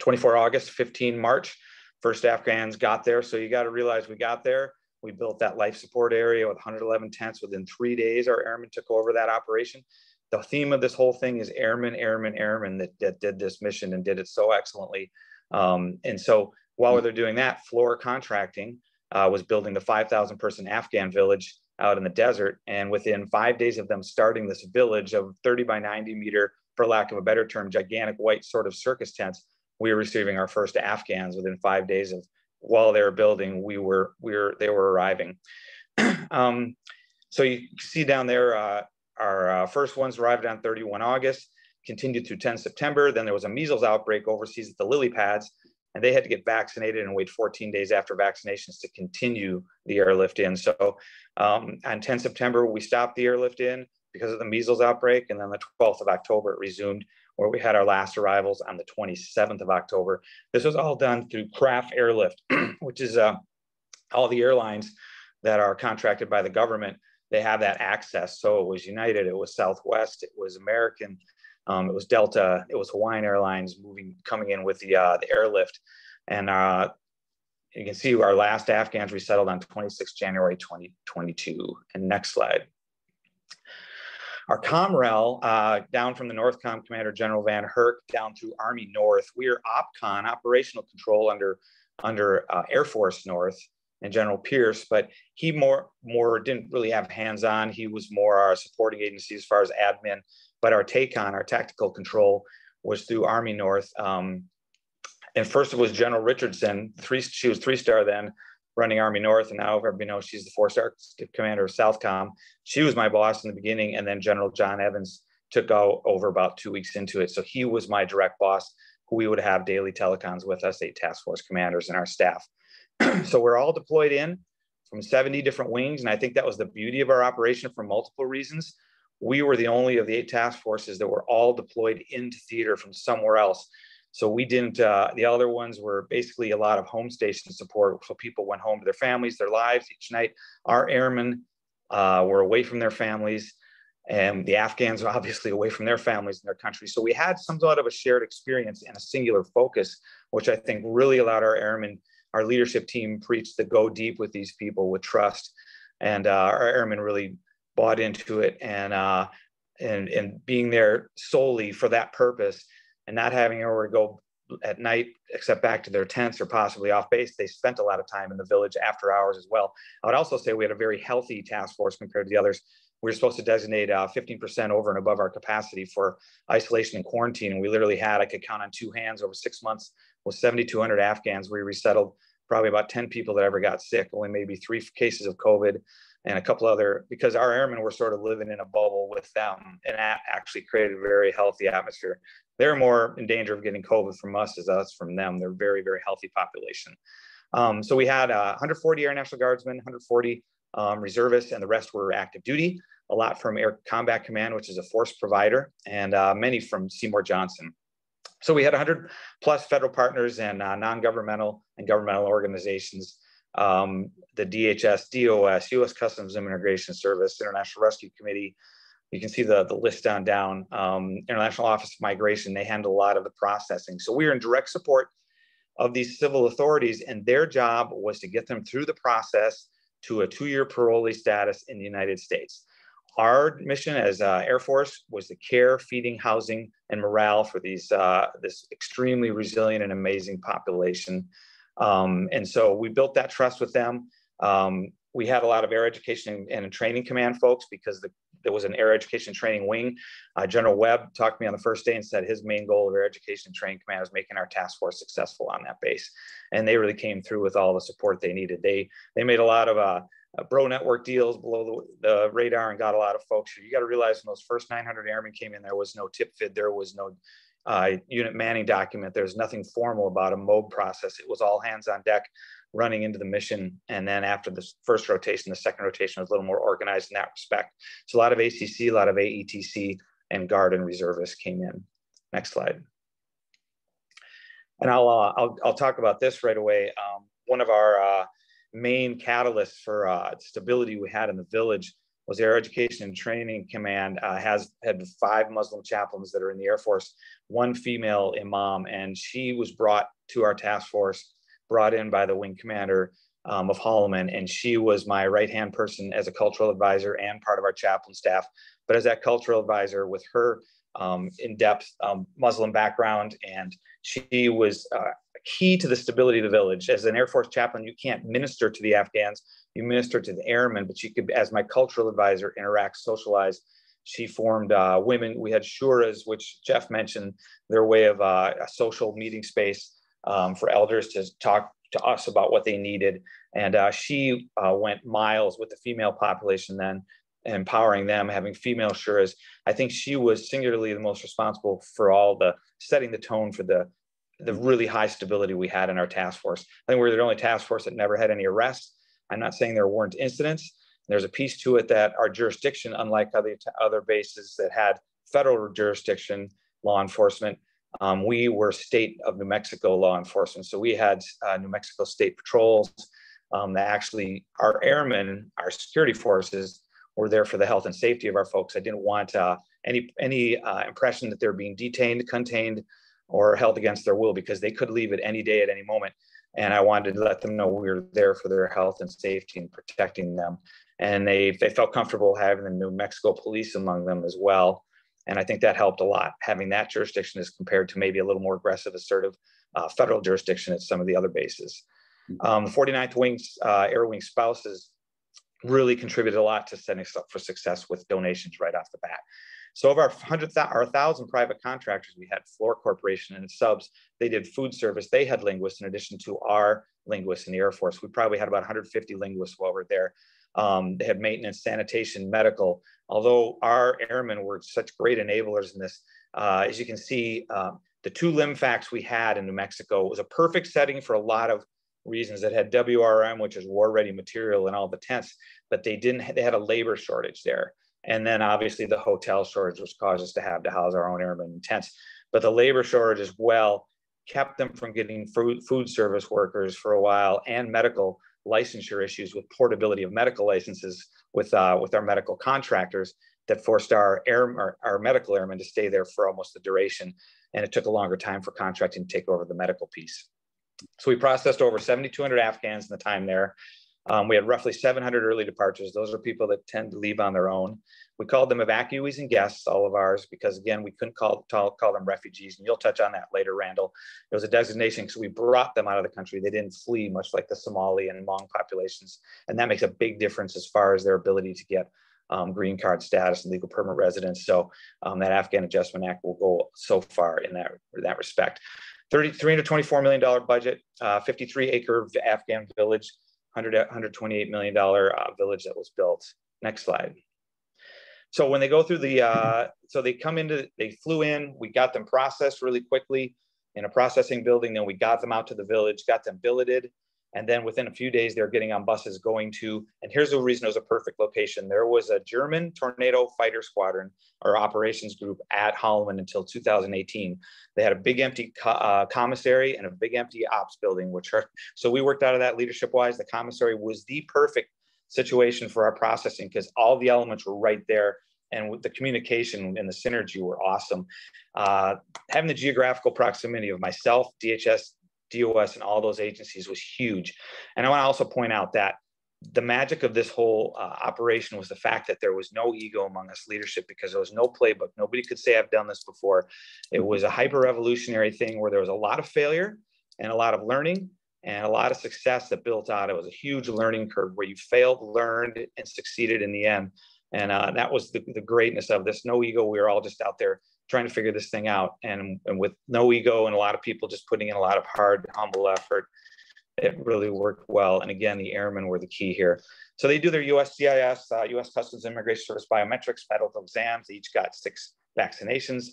24 August, 15 March. First Afghans got there. So you got to realize we got there. We built that life support area with 111 tents. Within 3 days, our airmen took over that operation. The theme of this whole thing is airmen, airmen, airmen that did this mission and did it so excellently. And so while they're doing that, Floor Contracting was building the 5,000 person Afghan village out in the desert. And within 5 days of them starting this village of 30 by 90 meter, for lack of a better term, gigantic white sort of circus tents, we were receiving our first Afghans within 5 days of while they were building, they were arriving. So you see down there, our first ones arrived on 31 August, continued through 10 September. Then there was a measles outbreak overseas at the lily pads, and they had to get vaccinated and wait 14 days after vaccinations to continue the airlift in. So on 10 September, we stopped the airlift in because of the measles outbreak. And then the 12th of October, it resumed, where we had our last arrivals on the 27th of October. This was all done through Craft Airlift, which is all the airlines that are contracted by the government. They have that access. So it was United, it was Southwest, it was American, it was Delta, it was Hawaiian Airlines coming in with the airlift. And you can see our last Afghans resettled on 26 January 2022. And next slide. Our COMREL, down from the NORTHCOM Commander General Van Herk down through Army North, we are OPCON, operational control under Air Force North and General Pierce, but he more didn't really have hands-on. He was more our supporting agency as far as admin, but our TACON, our tactical control, was through Army North. And first it was General Richardson, she was 3-star then, running Army North, and now everybody knows she's the 4-star commander of Southcom. She was my boss in the beginning, and then General John Evans took over about 2 weeks into it. So he was my direct boss, who we would have daily telecons with us, 8 task force commanders and our staff. So we're all deployed in from 70 different wings, and I think that was the beauty of our operation for multiple reasons. We were the only of the 8 task forces that were all deployed into theater from somewhere else. So we didn't, the other ones were basically a lot of home station support. So people went home to their families, their lives each night. Our airmen were away from their families, and the Afghans were obviously away from their families and their country. So we had some sort of a shared experience and a singular focus, which I think really allowed our airmen, our leadership team, preach the go deep with these people with trust. And our airmen really bought into it, and being there solely for that purpose, and not having anywhere to go at night except back to their tents or possibly off base. They spent a lot of time in the village after hours as well. I would also say we had a very healthy task force compared to the others. We were supposed to designate 15% over and above our capacity for isolation and quarantine. And we literally had, I could count on 2 hands over 6 months, with 7,200 Afghans. We resettled probably about 10 people that ever got sick, only maybe 3 cases of COVID, and a couple other, because our airmen were sort of living in a bubble with them, and that actually created a very healthy atmosphere. They're more in danger of getting COVID from us as us from them. They're very, very healthy population. So we had 140 Air National Guardsmen, 140 reservists, and the rest were active duty, a lot from Air Combat Command, which is a force provider, and many from Seymour Johnson. So we had 100 plus federal partners and non-governmental and governmental organizations, the DHS, DOS, U.S. Customs and Immigration Service, International Rescue Committee. You can see the list down. International Office of Migration, they handle a lot of the processing. So we are in direct support of these civil authorities, and their job was to get them through the process to a 2-year parolee status in the United States. Our mission as Air Force was the care, feeding, housing, and morale for these this extremely resilient and amazing population. And so we built that trust with them. We had a lot of air education and training command folks, because there was an air education training wing. General Webb talked to me on the first day and said his main goal of air education training command was making our task force successful on that base. And they really came through with all the support they needed. They made a lot of bro network deals below the radar and got a lot of folks. You got to realize when those first 900 airmen came in, there was no tip fid, there was no unit manning document. There's nothing formal about a MOB process. It was all hands on deck running into the mission. And then after the first rotation, the second rotation was a little more organized in that respect. So a lot of ACC, a lot of AETC, and Guard and reservists came in. Next slide. And I'll talk about this right away. One of our main catalysts for stability we had in the village was Air Education and Training Command had 5 Muslim chaplains that are in the Air Force, 1 female imam, and she was brought to our task force, brought in by the wing commander of Holloman, and she was my right-hand person as a cultural advisor and part of our chaplain staff. But as that cultural advisor with her in-depth Muslim background, and she was key to the stability of the village. As an Air Force chaplain, you can't minister to the Afghans, you minister to the airmen, but she could, as my cultural advisor, interact, socialize. She formed women. We had shuras, which Jeff mentioned, their way of a social meeting space for elders to talk to us about what they needed. And she went miles with the female population then, empowering them, having female shuras. I think she was singularly the most responsible for all the setting the tone for the really high stability we had in our task force. I think we were the only task force that never had any arrests. I'm not saying there weren't incidents. There's a piece to it that our jurisdiction, unlike other bases that had federal jurisdiction law enforcement, we were state of New Mexico law enforcement. So we had New Mexico state patrols that actually, our airmen, our security forces, were there for the health and safety of our folks. I didn't want any impression that they're being detained, contained, or held against their will, because they could leave at any day, at any moment. And I wanted to let them know we were there for their health and safety and protecting them. And they felt comfortable having the New Mexico police among them as well. And I think that helped a lot, having that jurisdiction as compared to maybe a little more aggressive, assertive federal jurisdiction at some of the other bases. The 49th Wing's Air Wing spouses really contributed a lot to setting us up for success with donations right off the bat. So of our 1,000 private contractors, we had Floor Corporation and its subs. They did food service. They had linguists in addition to our linguists in the Air Force. We probably had about 150 linguists while we're there. They had maintenance, sanitation, medical. Although our airmen were such great enablers in this, as you can see, the 2 LIMFACs we had in New Mexico was a perfect setting for a lot of reasons. It had WRM, which is war ready material, and all the tents, but they had a labor shortage there. And then obviously the hotel shortage, which caused us to have to house our own airmen in tents. But the labor shortage as well kept them from getting food service workers for a while, and medical licensure issues with portability of medical licenses with our medical contractors that forced our medical airmen to stay there for almost the duration. And it took a longer time for contracting to take over the medical piece. So we processed over 7,200 Afghans in the time there. We had roughly 700 early departures. Those are people that tend to leave on their own. We called them evacuees and guests, all of ours, because again, we couldn't call them refugees. And you'll touch on that later, Randall. It was a designation because we brought them out of the country. They didn't flee, much like the Somali and Hmong populations. And that makes a big difference as far as their ability to get green card status and legal permanent residence. So that Afghan Adjustment Act will go so far in that respect. $324 million budget, 53-acre Afghan village, $128 million village that was built. Next slide. So when they go through so they flew in, we got them processed really quickly in a processing building. Then we got them out to the village, got them billeted. And then within a few days, they're getting on buses going to, and here's the reason it was a perfect location. There was a German Tornado Fighter Squadron or operations group at Holloman until 2018. They had a big empty commissary and a big empty ops building, so we worked out of that leadership wise. The commissary was the perfect situation for our processing because all the elements were right there. And with the communication and the synergy were awesome. Having the geographical proximity of myself, DHS, DOS, and all those agencies was huge. And I want to also point out that the magic of this whole operation was the fact that there was no ego among us leadership because there was no playbook. Nobody could say I've done this before. It was a hyper-revolutionary thing where there was a lot of failure and a lot of learning and a lot of success that built out. It was a huge learning curve where you failed, learned, and succeeded in the end. And that was the greatness of this. No ego. We were all just out there trying to figure this thing out. And with no ego and a lot of people just putting in a lot of hard, humble effort, it really worked well. And again, the airmen were the key here. So they do their USCIS, U.S. Customs and Immigration Service biometrics, medical exams. They each got 6 vaccinations.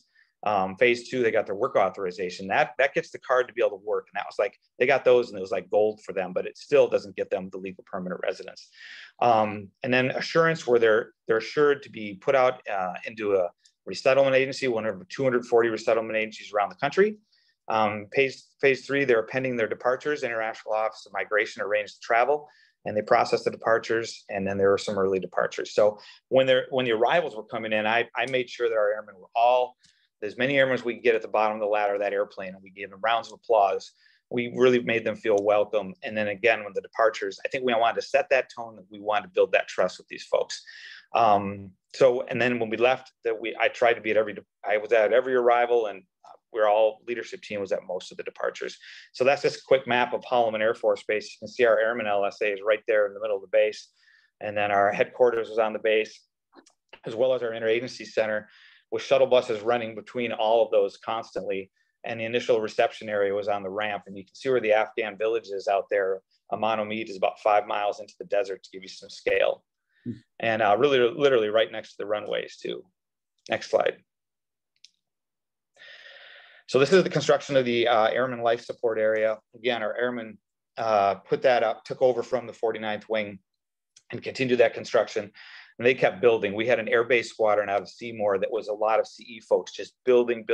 Phase 2, they got their work authorization. That gets the card to be able to work. And that was like, they got those and it was like gold for them, but it still doesn't get them the legal permanent residence. And then assurance, where they're assured to be put out into a resettlement agency, one of 240 resettlement agencies around the country. Phase 3, they're pending their departures. International Office of Migration arranged the travel and they processed the departures, and then there were some early departures. So when the arrivals were coming in, I made sure that our airmen were all, as many airmen as we could get at the bottom of the ladder of that airplane, and we gave them rounds of applause we really made them feel welcome. And then again, when the departures, I think we wanted to set that tone, that we wanted to build that trust with these folks. And then when we left, I tried to be I was at every arrival, and we're all leadership team was at most of the departures. So that's just a quick map of Holloman Air Force Base. You can see our Airman LSA is right there in the middle of the base. And then our headquarters was on the base, as well as our interagency center, with shuttle buses running between all of those constantly. And the initial reception area was on the ramp. And you can see where the Afghan village is out there. Amano Mead is about 5 miles into the desert, to give you some scale. And really, literally right next to the runways too. Next slide. So this is the construction of the Airman Life Support Area. Again, our airmen put that up, took over from the 49th Wing and continued that construction. And they kept building. We had an air base squadron out of Seymour that was a lot of CE folks just building.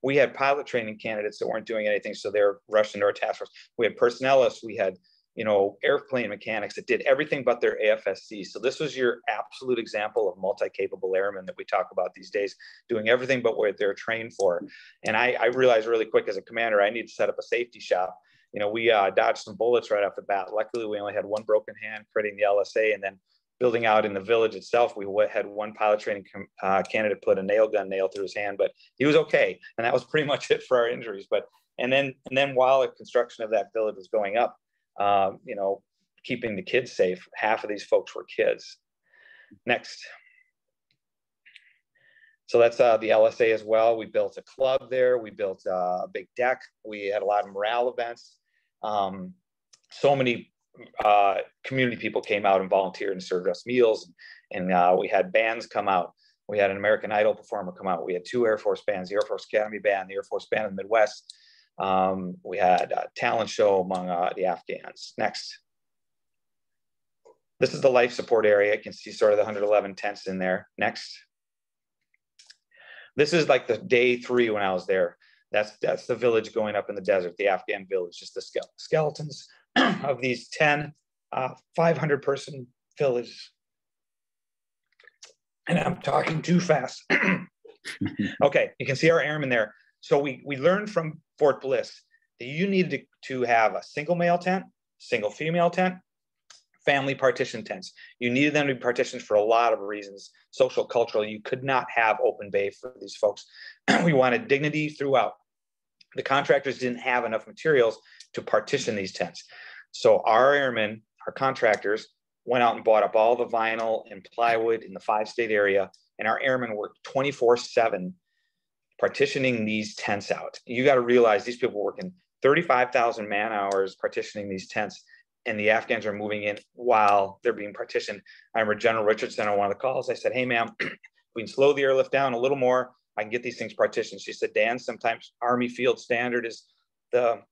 We had pilot training candidates that weren't doing anything, so they're rushed into our task force. We had personnelists. We had, airplane mechanics that did everything but their AFSC. So this was your absolute example of multi-capable airmen that we talk about these days, doing everything but what they're trained for. And I realized really quick as a commander, I need to set up a safety shop. We dodged some bullets right off the bat. Luckily, we only had one broken hand creating the LSA, and then building out in the village itself, we had one pilot training candidate put a nail through his hand, but he was okay. And that was pretty much it for our injuries. And then while the construction of that village was going up, keeping the kids safe, half of these folks were kids. Next. So that's the LSA as well. We built a club there. We built a big deck. We had a lot of morale events. So many community people came out and volunteered and served us meals. And we had bands come out. We had an American Idol performer come out. We had 2 Air Force bands, the Air Force Academy Band, the Air Force Band of the Midwest. We had a talent show among the Afghans. Next. This is the life support area. You can see sort of the 111 tents in there. Next. This is like the day 3 when I was there. That's the village going up in the desert, the Afghan village, just the skeletons of these 10 500-person villages. And I'm talking too fast. Okay, you can see our airmen there. So we learned from Fort Bliss that you needed to have a single male tent, single female tent, family partition tents. You needed them to be partitioned for a lot of reasons. Social, cultural, you could not have open bay for these folks. We wanted dignity throughout. The contractors didn't have enough materials to partition these tents. So our airmen, our contractors, went out and bought up all the vinyl and plywood in the 5-state area, and our airmen worked 24/7 partitioning these tents out. You got to realize these people were working 35,000 man hours partitioning these tents, and the Afghans are moving in while they're being partitioned. I remember General Richardson on one of the calls. I said, "Hey, ma'am, we can slow the airlift down a little more. I can get these things partitioned." She said, "Dan, sometimes Army Field Standard is the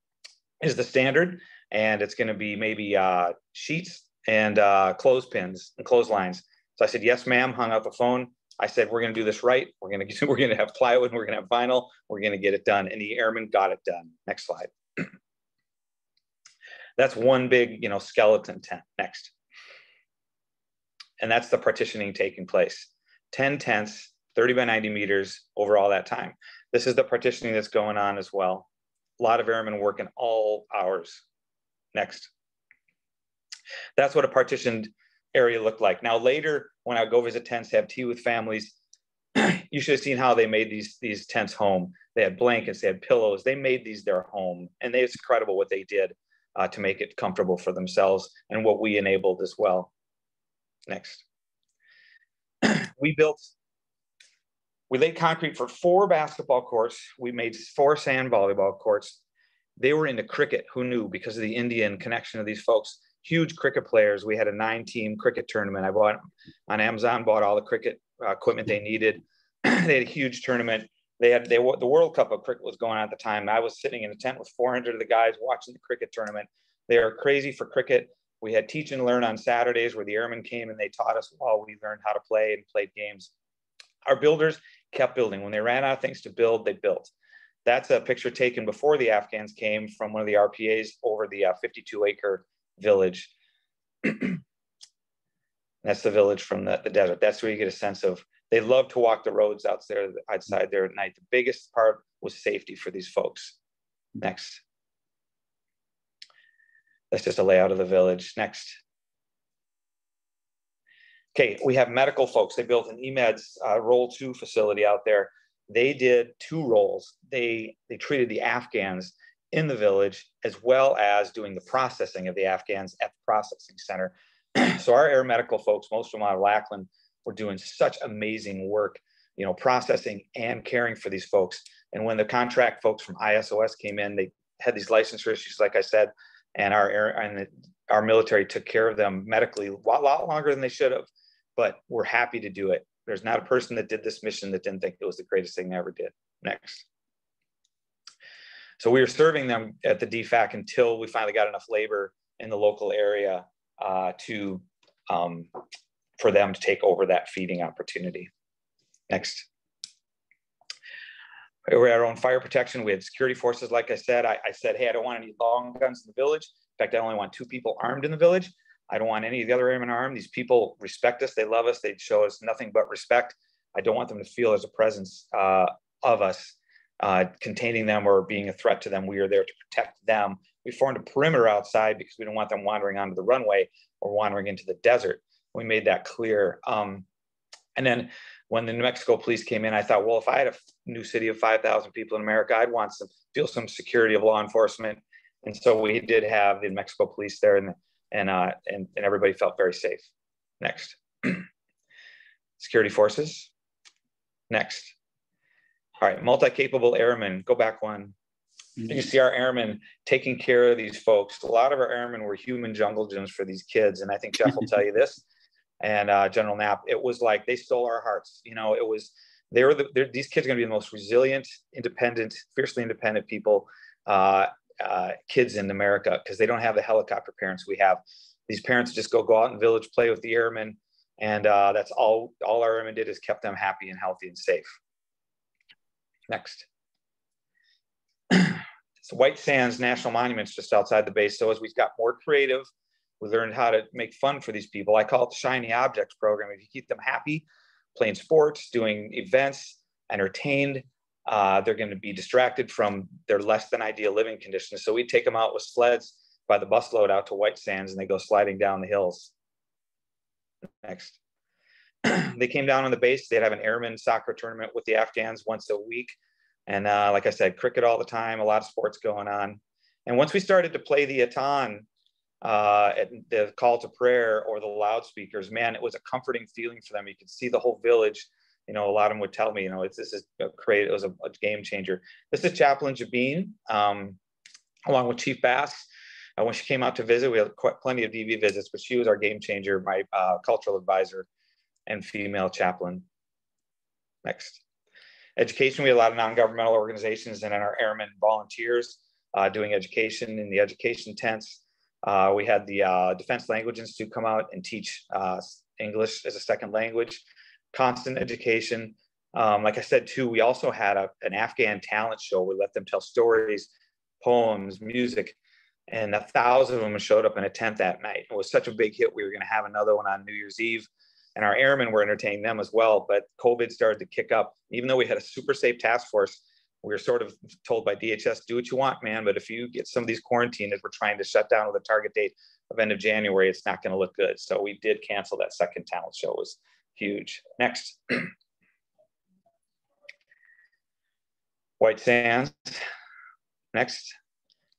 standard, and it's going to be maybe sheets and clothespins and clotheslines." So I said, "Yes, ma'am." Hung up the phone. I said, "We're going to do this right. We're going to have plywood. We're going to have vinyl. We're going to get it done." And the airmen got it done. Next slide. That's one big, skeleton tent. Next. And that's the partitioning taking place. 10 tents, 30 by 90 meters over all that time. This is the partitioning that's going on as well. A lot of airmen working all hours. Next. That's what a partitioned area looked like. Now later, when I go visit tents, have tea with families, you should have seen how they made these tents home. They had blankets, they had pillows, they made these their home. And it's incredible what they did to make it comfortable for themselves, and what we enabled as well. Next. We laid concrete for 4 basketball courts. We made 4 sand volleyball courts. They were into cricket. Who knew? Because of the Indian connection of these folks. Huge cricket players. We had a 9-team cricket tournament. I bought on Amazon, bought all the cricket equipment they needed. They had a huge tournament. The World Cup of cricket was going on at the time. I was sitting in a tent with 400 of the guys watching the cricket tournament. They are crazy for cricket. We had teach and learn on Saturdays where the airmen came and they taught us while we learned how to play and played games. Our builders kept building. When they ran out of things to build, they built. That's a picture taken before the Afghans came from one of the RPAs over the 52-acre village. That's the village from the desert. That's where you get a sense of, they love to walk the roads outside there at night. The biggest part was safety for these folks. Next. That's just a layout of the village. Next. Okay, we have medical folks. They built an EMEDS Roll 2 facility out there. They did 2 roles. They treated the Afghans in the village, as well as doing the processing of the Afghans at the processing center. So our air medical folks, most of them out of Lackland, were doing such amazing work, you know, processing and caring for these folks. And when the contract folks from ISOS came in, they had these licensure issues, like I said, and our military took care of them medically a lot longer than they should have. But we're happy to do it. There's not a person that did this mission that didn't think it was the greatest thing they ever did. Next. So we were serving them at the DFAC until we finally got enough labor in the local area for them to take over that feeding opportunity. Next. We had our own fire protection. We had security forces. Like I said, I said, hey, I don't want any long guns in the village. In fact, I only want 2 people armed in the village. I don't want any of the other airmen armed. These people respect us. They love us. They show us nothing but respect. I don't want them to feel there's a presence of us containing them or being a threat to them. We are there to protect them. We formed a perimeter outside because we don't want them wandering onto the runway or wandering into the desert. We made that clear. And then when the New Mexico police came in, I thought, well, if I had a new city of 5,000 people in America, I'd want feel some security of law enforcement. And so we did have the New Mexico police there, and everybody felt very safe. Next. Security forces. Next. All right, multi-capable airmen. Go back one. You see our airmen taking care of these folks. A lot of our airmen were human jungle gyms for these kids, and I think Jeff will tell you this. And General Knapp, it was like they stole our hearts. You know, it was these kids are going to be the most resilient, independent, fiercely independent people, kids in America, because they don't have the helicopter parents we have. These parents just go out in the village, play with the airmen, and that's all our airmen did is kept them happy and healthy and safe. Next. It's White Sands National Monuments just outside the base. So as we got more creative, we learned how to make fun for these people. I call it the Shiny Objects program. If you keep them happy, playing sports, doing events, entertained, they're going to be distracted from their less than ideal living conditions. So we take them out with sleds by the busload out to White Sands, and they go sliding down the hills. Next. They came down on the base. They'd have an airman soccer tournament with the Afghans once a week. And like I said, cricket all the time, a lot of sports going on. And once we started to play the Atan, at the call to prayer or the loudspeakers, man, it was a comforting feeling for them. You could see the whole village. You know, a lot of them would tell me, you know, it was a game changer. This is Chaplain Jabeen, along with Chief Bass. When she came out to visit, we had plenty of DV visits, but she was our game changer, my cultural advisor and female chaplain. Next. Education, we had a lot of non-governmental organizations and our airmen volunteers doing education in the education tents. We had the Defense Language Institute come out and teach English as a second language, constant education. Like I said, too, we also had an Afghan talent show. We let them tell stories, poems, music, and 1,000 of them showed up in a tent that night. It was such a big hit. We were going to have another one on New Year's Eve, and our airmen were entertaining them as well. But COVID started to kick up. Even though we had a super safe task force, we were sort of told by DHS, do what you want, man. But if you get some of these quarantine that we're trying to shut down with a target date of end of January, it's not going to look good. So we did cancel that second talent show. It was huge. Next. White Sands. Next.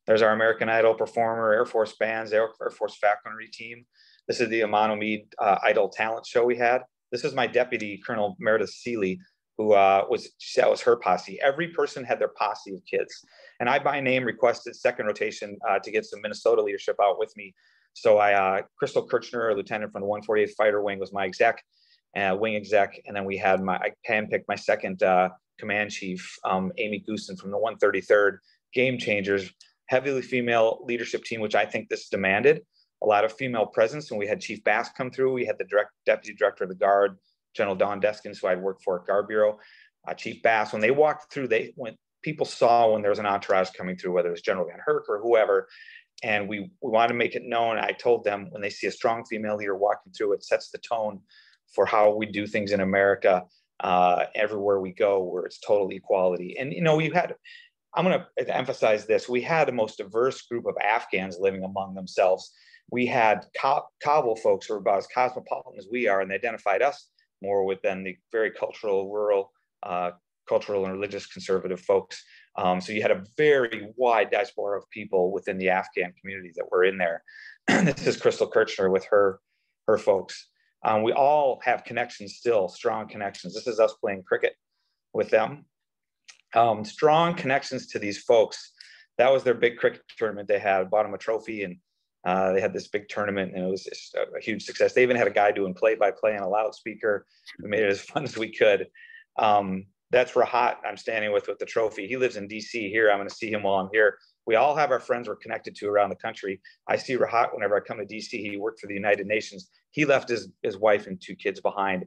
There's our American Idol performer, Air Force bands, Air Force falconry team. This is the Amano Mead Idol talent show we had. This is my deputy, Colonel Meredith Seeley, who that was her posse. Every person had their posse of kids. And I, by name, requested second rotation to get some Minnesota leadership out with me. So Crystal Kirchner, a lieutenant from the 148th Fighter Wing, was my exec, wing exec. And then we had I handpicked my second command chief, Amy Goosen from the 133rd, Game Changers, heavily female leadership team, which I think this demanded. A lot of female presence. And we had Chief Bass come through. We had the deputy director of the Guard, General Don Deskins, who I'd worked for at Guard Bureau. Chief Bass, when they walked through, when people saw when there was an entourage coming through, whether it was General Van Herk or whoever, and we wanted to make it known. I told them when they see a strong female leader walking through, it sets the tone for how we do things in America, everywhere we go, where it's total equality. And, you know, I'm going to emphasize this. We had the most diverse group of Afghans living among themselves. We had Kabul folks who were about as cosmopolitan as we are, and they identified us more with than the very cultural, rural, cultural and religious conservative folks. So you had a very wide diaspora of people within the Afghan community that were in there. This is Crystal Kirchner with her folks. We all have connections still, strong connections. This is us playing cricket with them. Strong connections to these folks. That was their big cricket tournament they had. Bought them a trophy, and they had this big tournament, and it was just a huge success. They even had a guy doing play-by-play on a loudspeaker. We made it as fun as we could. That's Rahat I'm standing with the trophy. He lives in DC here. I'm going to see him while I'm here. We all have our friends we're connected to around the country. I see Rahat whenever I come to DC. He worked for the United Nations. He left his wife and 2 kids behind.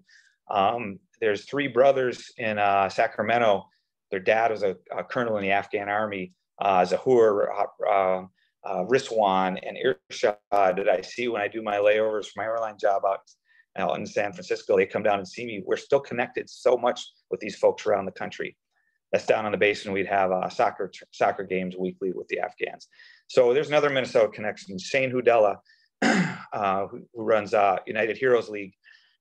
There's 3 brothers in Sacramento. Their dad was a colonel in the Afghan army. Zahur, Riswan, and Irshad that I see when I do my layovers for my airline job out in San Francisco. They come down and see me. We're still connected so much with these folks around the country. That's down on the base, and we'd have soccer games weekly with the Afghans. So there's another Minnesota connection. Shane Hudella, who runs United Heroes League,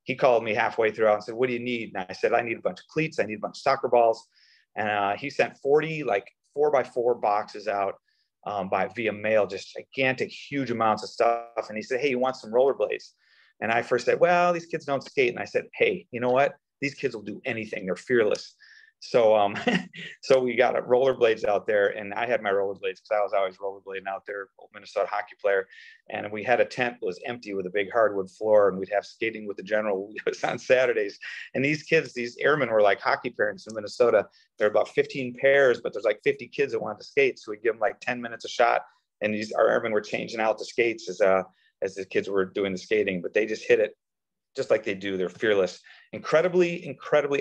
he called me halfway through and said, "What do you need?" And I said, "I need a bunch of cleats. I need a bunch of soccer balls." And he sent 40 4x4 boxes out via mail, just gigantic, huge amounts of stuff. And he said, "Hey, you want some rollerblades?" And I first said, "Well, these kids don't skate." And I said, "Hey, you know what? These kids will do anything. They're fearless." So so we got rollerblades out there, and I had my rollerblades because I was always rollerblading out there, old Minnesota hockey player. And we had a tent that was empty with a big hardwood floor, and we'd have skating with the general. It was on Saturdays. And these kids, these airmen, were like hockey parents in Minnesota. There were about 15 pairs, but there's like 50 kids that wanted to skate. So we'd give them like 10 minutes a shot. And our airmen were changing out the skates as the kids were doing the skating, but they just hit it just like they do. They're fearless. Incredibly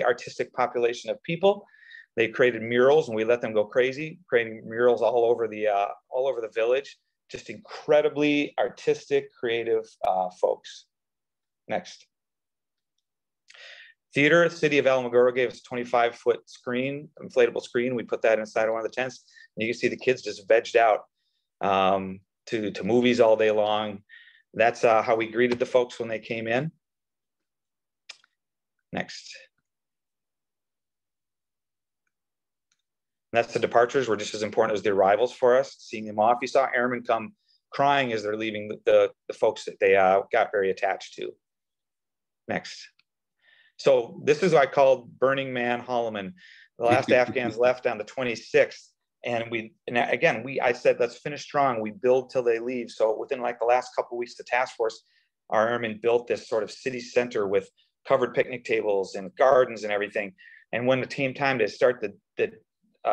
artistic population of people. They created murals, and we let them go crazy, creating murals all over the village. Just incredibly artistic, creative folks. Next. Theater, the city of Alamogordo gave us a 25-foot screen, inflatable screen. We put that inside of one of the tents, and you can see the kids just vegged out to movies all day long. That's how we greeted the folks when they came in. Next. And that's the departures were just as important as the arrivals for us, seeing them off. You saw airmen come crying as they're leaving the folks that they got very attached to. Next. So this is what I called Burning Man Holloman. The last Afghans left on the 26th. And I said, let's finish strong. We build till they leave. So within like the last couple of weeks, the task force, our airmen built this sort of city center with covered picnic tables and gardens and everything. And when it came time to start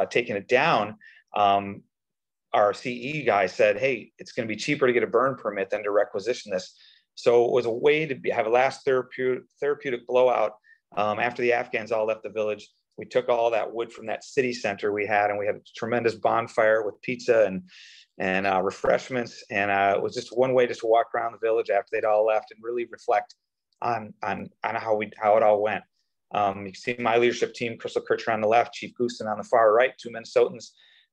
taking it down, our CE guy said, "Hey, it's going to be cheaper to get a burn permit than to requisition this." So it was a way to have a last therapeutic blowout. After the Afghans all left the village, we took all that wood from that city center we had, and we had a tremendous bonfire with pizza and refreshments. And it was just one way just to walk around the village after they'd all left and really reflect on how it all went. You can see my leadership team, Crystal Kirchner on the left, Chief Goosen on the far right, 2 Minnesotans,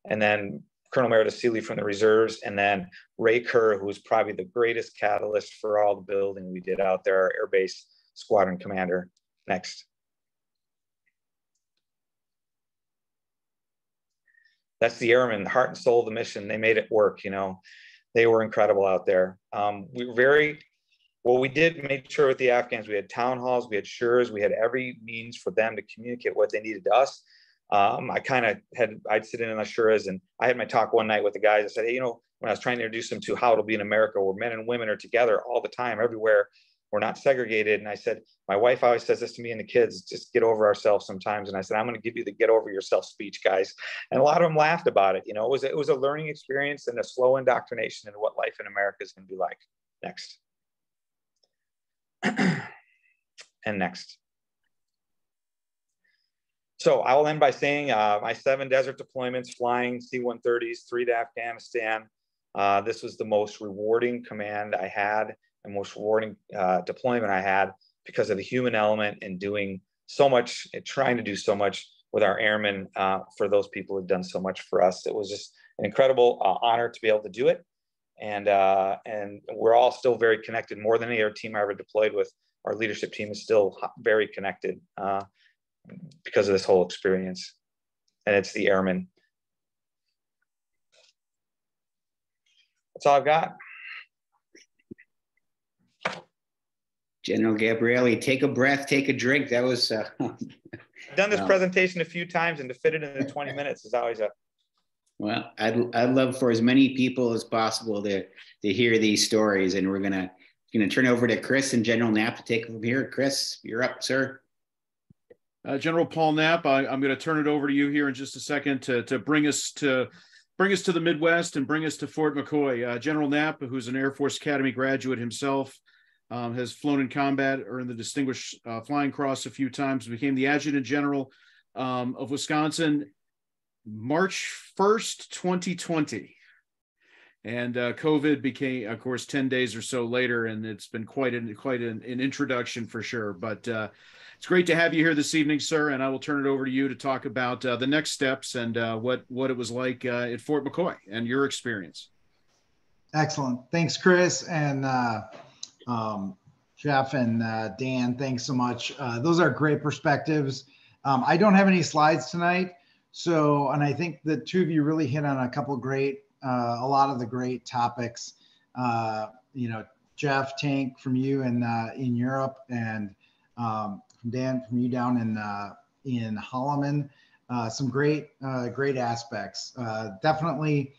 and then Colonel Meredith Seeley from the reserves, and then Ray Kerr, who was probably the greatest catalyst for all the building we did out there, our Air Base Squadron Commander. Next. That's the airmen, the heart and soul of the mission. They made it work, They were incredible out there. We did make sure with the Afghans, we had town halls, we had shures, we had every means for them to communicate what they needed to us. I'd sit in the shuras, and I had my talk one night with the guys. I said, "Hey, when I was trying to introduce them to how it'll be in America, where men and women are together all the time, everywhere, we're not segregated." And I said, my wife always says this to me and the kids, just get over ourselves sometimes. And I said, "I'm going to give you the get over yourself speech, guys." And a lot of them laughed about it. It was a learning experience and a slow indoctrination into what life in America is going to be like. Next. And next. So I will end by saying my 7 desert deployments, flying C-130s, 3 to Afghanistan. This was the most rewarding command I had and most rewarding deployment I had because of the human element and doing so much, and trying to do so much with our airmen for those people who've done so much for us. It was just an incredible honor to be able to do it. And we're all still very connected. More than any other team I ever deployed with, our leadership team is still very connected because of this whole experience. And it's the airmen. That's all I've got. General Gabrielli, take a breath, take a drink. That was. I've done this presentation a few times, and to fit it into 20 minutes is always a. Well, I'd love for as many people as possible to hear these stories, and we're gonna turn over to Chris and General Knapp to take it from here. Chris, you're up, sir. General Paul Knapp, I'm going to turn it over to you here in just a second to bring us to the Midwest and bring us to Fort McCoy. General Knapp, who's an Air Force Academy graduate himself, has flown in combat, earned the Distinguished Flying Cross a few times, became the Adjutant General of Wisconsin March 1st, 2020. And COVID became, of course, 10 days or so later, and it's been quite an introduction for sure. But it's great to have you here this evening, sir, and I will turn it over to you to talk about the next steps and what it was like at Fort McCoy and your experience. Excellent. Thanks, Chris, and Jeff and Dan, thanks so much. Those are great perspectives. I don't have any slides tonight, and I think the two of you really hit on a lot of the great topics. Jeff, Tank from you in Europe, and from Dan from you down in Holloman. Some great aspects. Definitely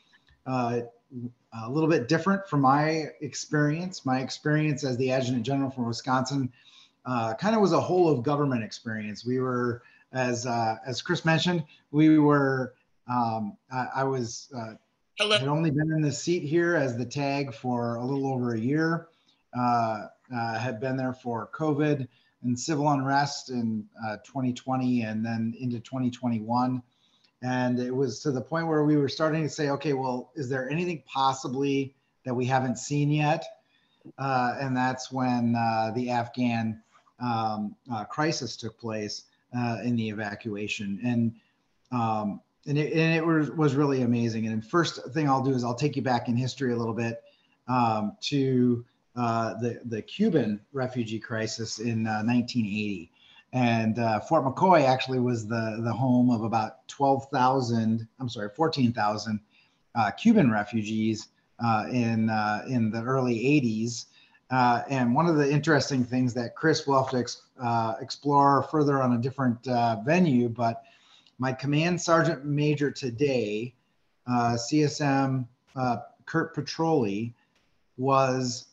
a little bit different from my experience. My experience as the Adjutant General from Wisconsin kind of was a whole of government experience. We were, as Chris mentioned, we were. I was. Had only been in the seat here as the tag for a little over a year. Had been there for COVID and civil unrest in 2020 and then into 2021. And it was to the point where we were starting to say, okay, well, is there anything possibly that we haven't seen yet? And that's when the Afghan crisis took place in the evacuation. And it was really amazing. And first thing I'll do is I'll take you back in history a little bit to the Cuban refugee crisis in 1980. And Fort McCoy actually was the home of about 14,000 Cuban refugees in the early 80s. And one of the interesting things that Chris will have to explore further on a different venue, but my command sergeant major today, CSM Kurt Petroli, was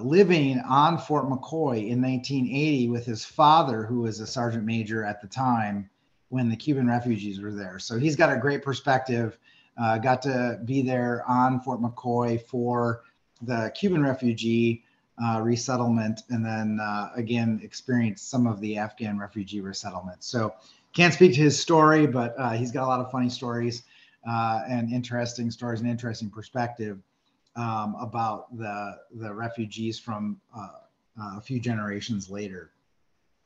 living on Fort McCoy in 1980 with his father, who was a sergeant major at the time when the Cuban refugees were there. So he's got a great perspective, got to be there on Fort McCoy for the Cuban refugee resettlement, and then again experienced some of the Afghan refugee resettlement. So can't speak to his story, but he's got a lot of funny stories and interesting stories and interesting perspective about the refugees from a few generations later.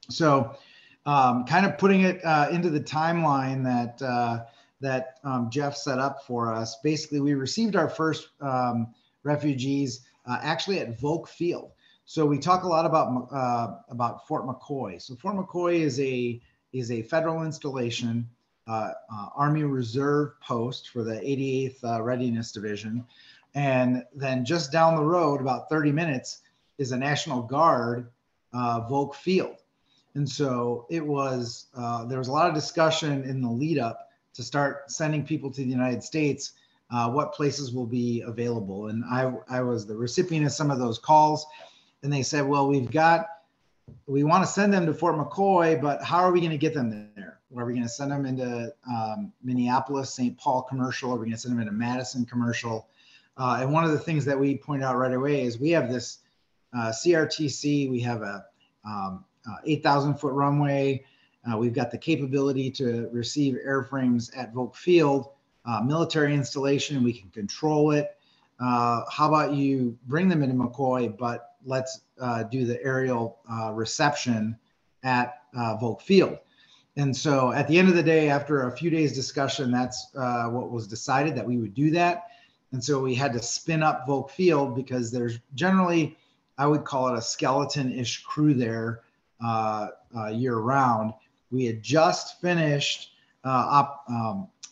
So kind of putting it into the timeline that Jeff set up for us. Basically, we received our first refugees actually at Volk Field. So we talk a lot about Fort McCoy. So Fort McCoy is a federal installation, Army Reserve post for the 88th Readiness Division. And then just down the road, about 30 minutes, is a National Guard Volk Field. And so it was, there was a lot of discussion in the lead up to start sending people to the United States, what places will be available. And I was the recipient of some of those calls, and they said, well, we want to send them to Fort McCoy, but how are we going to get them there? Are we going to send them into Minneapolis, St. Paul commercial? Are we going to send them into Madison commercial? And one of the things that we point out right away is we have this CRTC, we have a 8,000 foot runway. We've got the capability to receive airframes at Volk Field, military installation, we can control it. How about you bring them into McCoy, but let's do the aerial reception at Volk Field. And so at the end of the day, after a few days discussion, that's what was decided, that we would do that. And so we had to spin up Volk Field because there's generally, I would call it a skeleton-ish crew there year round. We had just finished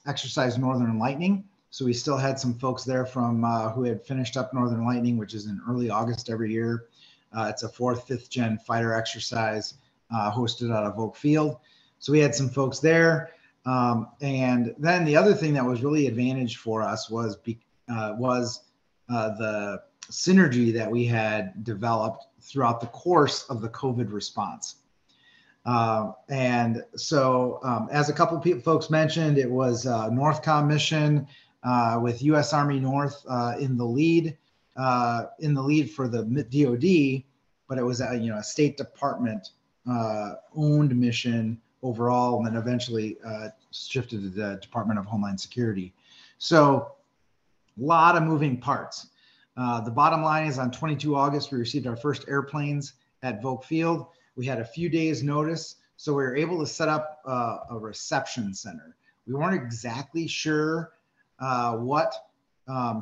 Exercise Northern Lightning. So we still had some folks there from who had finished up Northern Lightning, which is in early August every year. It's a 4th, 5th gen fighter exercise hosted out of Volk Field. So we had some folks there. And then the other thing that was really advantage for us was the synergy that we had developed throughout the course of the COVID response. And so as a couple of folks mentioned, it was a NORTHCOM mission with U.S. Army North in the lead for the DoD, but it was a State Department owned mission overall, and then eventually shifted to the Department of Homeland Security. So a lot of moving parts. The bottom line is on 22 August, we received our first airplanes at Volk Field. We had a few days notice, so we were able to set up a reception center. We weren't exactly sure what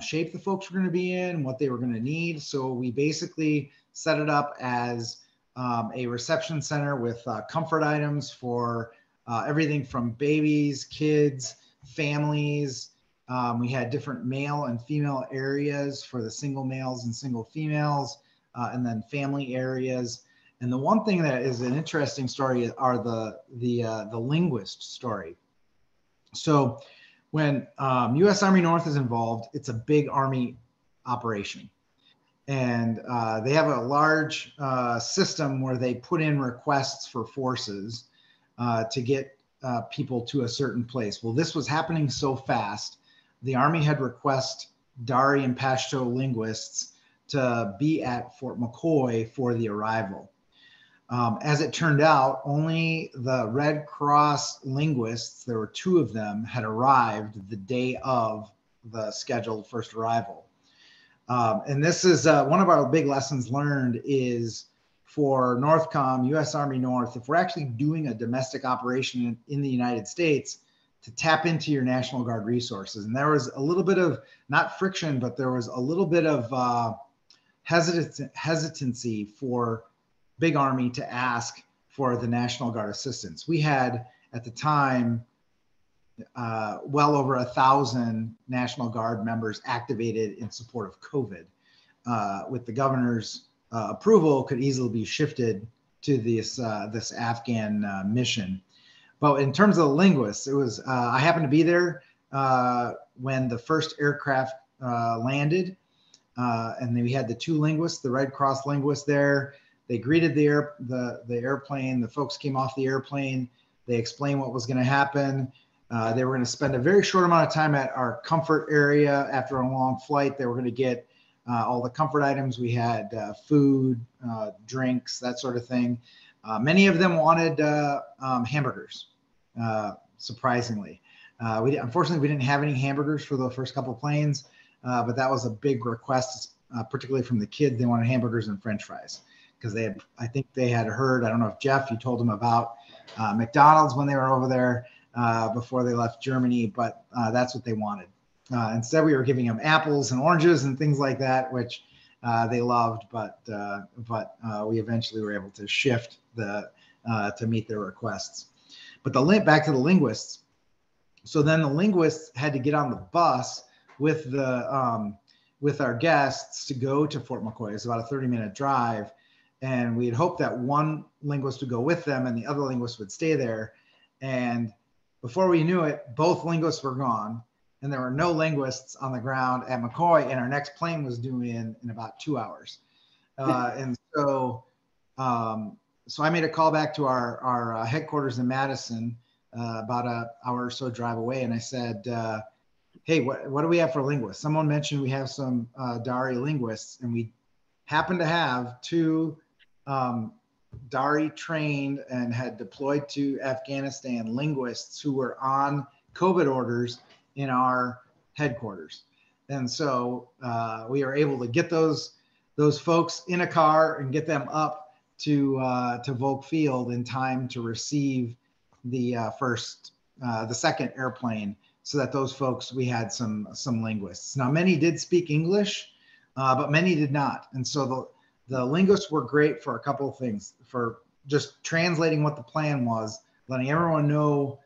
shape the folks were going to be in, what they were going to need. So we basically set it up as a reception center with comfort items for everything from babies, kids, families. We had different male and female areas for the single males and single females, and then family areas. And the one thing that is an interesting story are the linguist story. So when U.S. Army North is involved, it's a big Army operation. And they have a large system where they put in requests for forces to get people to a certain place. Well, this was happening so fast. The Army had requested Dari and Pashto linguists to be at Fort McCoy for the arrival. As it turned out, only the Red Cross linguists, there were 2 of them, had arrived the day of the scheduled first arrival. And this is one of our big lessons learned is for NORTHCOM, U.S. Army North, if we're actually doing a domestic operation in the United States, to tap into your National Guard resources. And there was a little bit of, not friction, but there was a little bit of hesitancy for Big Army to ask for the National Guard assistance. We had, at the time, well over 1,000 National Guard members activated in support of COVID. With the governor's approval, could easily be shifted to this Afghan mission. But in terms of the linguists, it was I happened to be there when the first aircraft landed, and then we had the 2 linguists, the Red Cross linguists there. They greeted the airplane. The folks came off the airplane. They explained what was going to happen. They were going to spend a very short amount of time at our comfort area after a long flight. They were going to get all the comfort items. We had food, drinks, that sort of thing. Many of them wanted hamburgers, surprisingly. Unfortunately, we didn't have any hamburgers for the first couple of planes, but that was a big request, particularly from the kids. They wanted hamburgers and French fries because I think they had heard, I don't know if Jeff, you told them about McDonald's when they were over there before they left Germany, but that's what they wanted. Instead, we were giving them apples and oranges and things like that, which they loved, but we eventually were able to shift to meet their requests. But back to the linguists. So then the linguists had to get on the bus with our guests to go to Fort McCoy. It's about a 30-minute drive. And we had hoped that one linguist would go with them and the other linguist would stay there. And before we knew it, both linguists were gone. And there were no linguists on the ground at McCoy. And our next plane was due in about 2 hours. And so I made a call back to our headquarters in Madison, about an hour or so drive away. And I said, hey, what do we have for linguists? Someone mentioned we have some Dari linguists, and we happen to have 2 Dari trained and had deployed to Afghanistan linguists who were on COVID orders in our headquarters. And so we are able to get those folks in a car and get them up to Volk Field in time to receive the second airplane, so that those folks, we had some linguists. Now, many did speak English, but many did not. And so the linguists were great for a couple of things, for just translating what the plan was, letting everyone know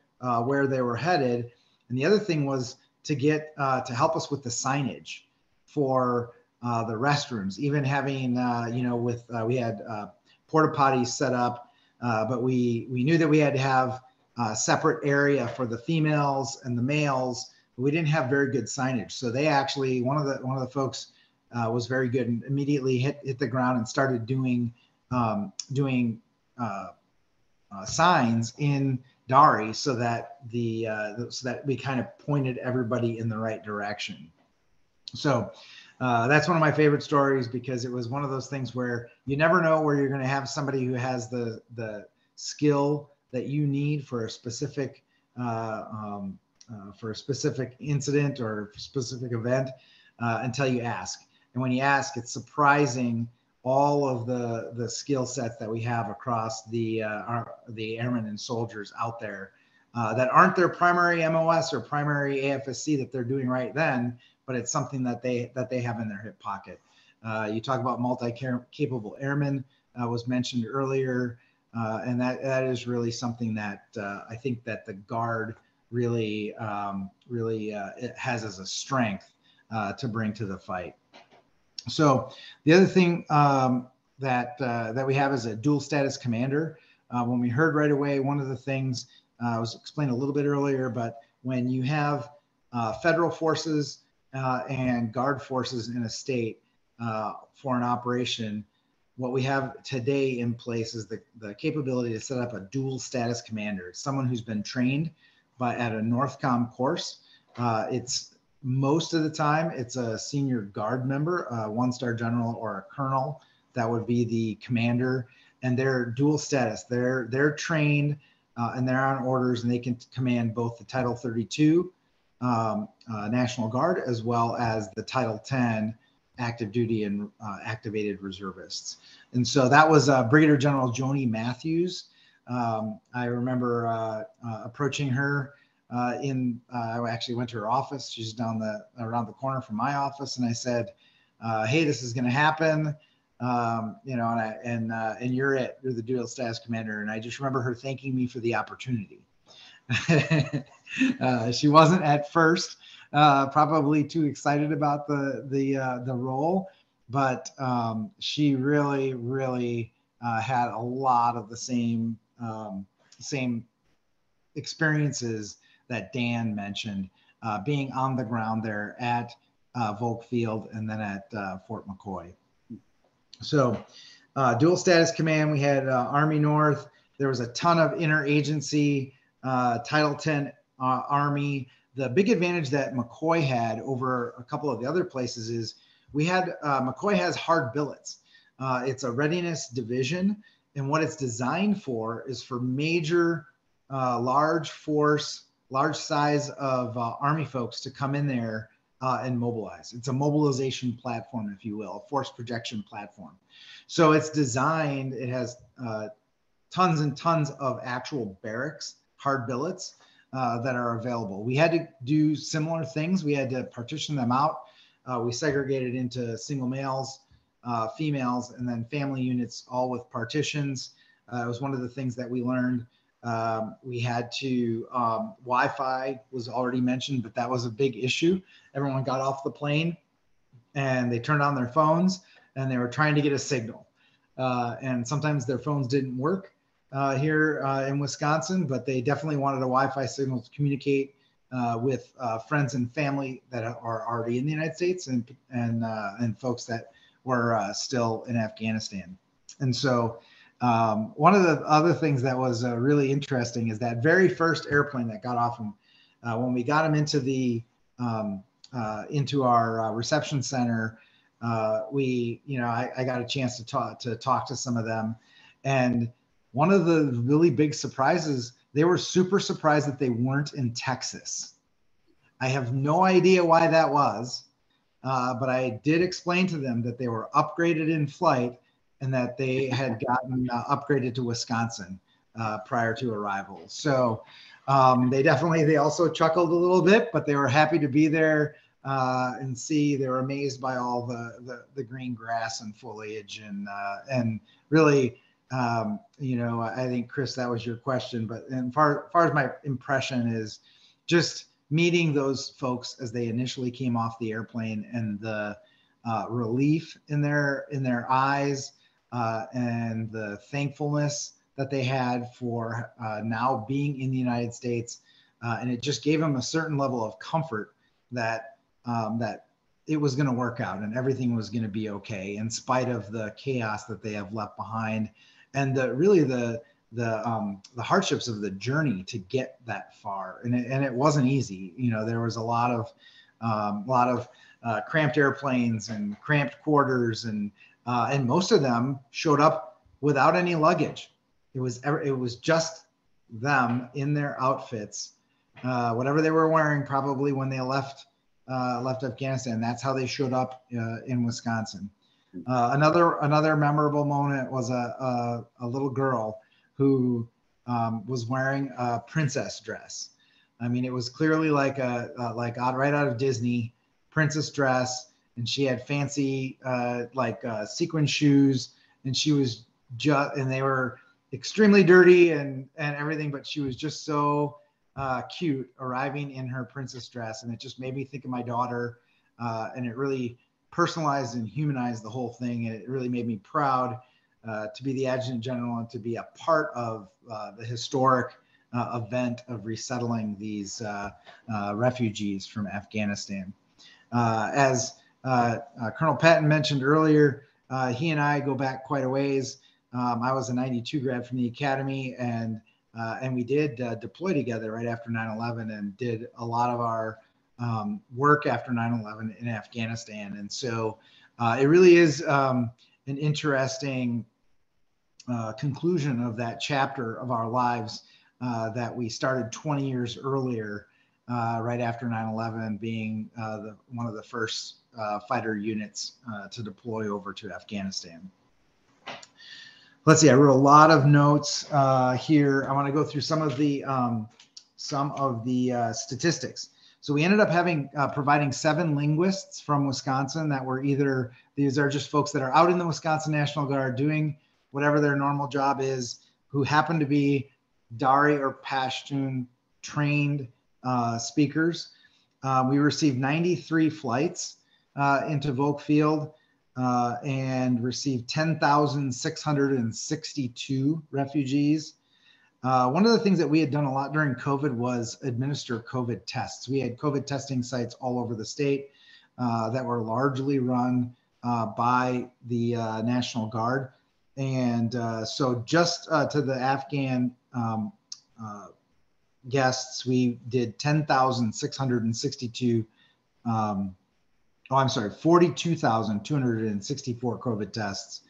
where they were headed. And the other thing was to get to help us with the signage for the restrooms, even having, we had porta potties set up, but we knew that we had to have a separate area for the females and the males. But we didn't have very good signage. So they actually, one of the folks was very good and immediately hit the ground and started doing signs in Dari, so that so that we kind of pointed everybody in the right direction. So that's one of my favorite stories, because it was one of those things where you never know where you're going to have somebody who has the skill that you need for a specific incident or specific event until you ask. And when you ask, it's surprising all of the skill sets that we have across the airmen and soldiers out there that aren't their primary MOS or primary AFSC that they're doing right then, but it's something that they have in their hip pocket. You talk about multi-capable airmen was mentioned earlier, and that is really something that I think that the Guard really it has as a strength to bring to the fight. So the other thing that we have is a dual status commander. When we heard right away, one of the things was explained a little bit earlier, but when you have federal forces and Guard forces in a state for an operation, what we have today in place is the capability to set up a dual status commander, someone who's been trained at a NORTHCOM course. It's most of the time it's a senior Guard member, a one-star general or a colonel that would be the commander, and they're dual status. They're trained and they're on orders, and they can command both the Title 32 National Guard as well as the Title 10 active duty and activated reservists. And so that was Brigadier General Joni Matthews. I remember approaching her I actually went to her office. She's around the corner from my office, and I said, "Hey, this is going to happen, and you're the dual status commander." And I just remember her thanking me for the opportunity. She wasn't at first probably too excited about the role, but she really had a lot of the same experiences that Dan mentioned, being on the ground there at Volk Field and then at Fort McCoy. So dual status command, we had Army North. There was a ton of interagency Title 10 Army. The big advantage that McCoy had over a couple of the other places is McCoy has hard billets. It's a readiness division, and what it's designed for is for major large size of Army folks to come in there and mobilize. It's a mobilization platform, if you will, a force projection platform. So it's designed, it has tons and tons of actual barracks, hard billets that are available. We had to do similar things. We had to partition them out. We segregated into single males, females, and then family units, all with partitions. It was one of the things that we learned. We had to, Wi-Fi was already mentioned, but that was a big issue. Everyone got off the plane and they turned on their phones and they were trying to get a signal. And sometimes their phones didn't work here in Wisconsin, but they definitely wanted a Wi-Fi signal to communicate with friends and family that are already in the United States and folks that were still in Afghanistan. And so one of the other things that was really interesting is that very first airplane that got off when we got him into our reception center, I got a chance to talk to some of them, and one of the really big surprises, they were super surprised that they weren't in Texas. I have no idea why that was, but I did explain to them that they were upgraded in flight and that they had gotten upgraded to Wisconsin. prior to arrival. So they also chuckled a little bit, but they were happy to be there and see. They were amazed by all the green grass and foliage and really, I think, Chris, that was your question, but as far as my impression is just meeting those folks as they initially came off the airplane and the relief in their eyes and the thankfulness that they had for now being in the United States. And it just gave them a certain level of comfort that it was going to work out and everything was going to be okay in spite of the chaos that they have left behind and the hardships of the journey to get that far. And it wasn't easy. There was a lot of cramped airplanes and cramped quarters, and most of them showed up without any luggage. It was just them in their outfits, whatever they were wearing, probably when they left Afghanistan. That's how they showed up in Wisconsin. Another memorable moment was a little girl who was wearing a princess dress. I mean, it was clearly like right out of Disney princess dress, and she had fancy sequin shoes, and she was and they were extremely dirty and everything, but she was just so cute arriving in her princess dress, and it just made me think of my daughter, and it really personalized and humanized the whole thing, and it really made me proud to be the Adjutant General and to be a part of the historic event of resettling these refugees from Afghanistan. As Colonel Patton mentioned earlier, he and I go back quite a ways. I was a 92 grad from the academy, and we did deploy together right after 9/11 and did a lot of our work after 9/11 in Afghanistan. And so it really is an interesting conclusion of that chapter of our lives that we started 20 years earlier, right after 9/11, being one of the first fighter units to deploy over to Afghanistan. Let's see, I wrote a lot of notes here. I want to go through some of the statistics. So we ended up providing 7 linguists from Wisconsin that were these are just folks that are out in the Wisconsin National Guard doing whatever their normal job is, who happen to be Dari or Pashtun trained speakers. We received 93 flights into Volk Field and received 10,662 refugees. One of the things that we had done a lot during COVID was administer COVID tests. We had COVID testing sites all over the state that were largely run by the National Guard. And so just to the Afghan guests, we did 10,662 42,264 COVID tests.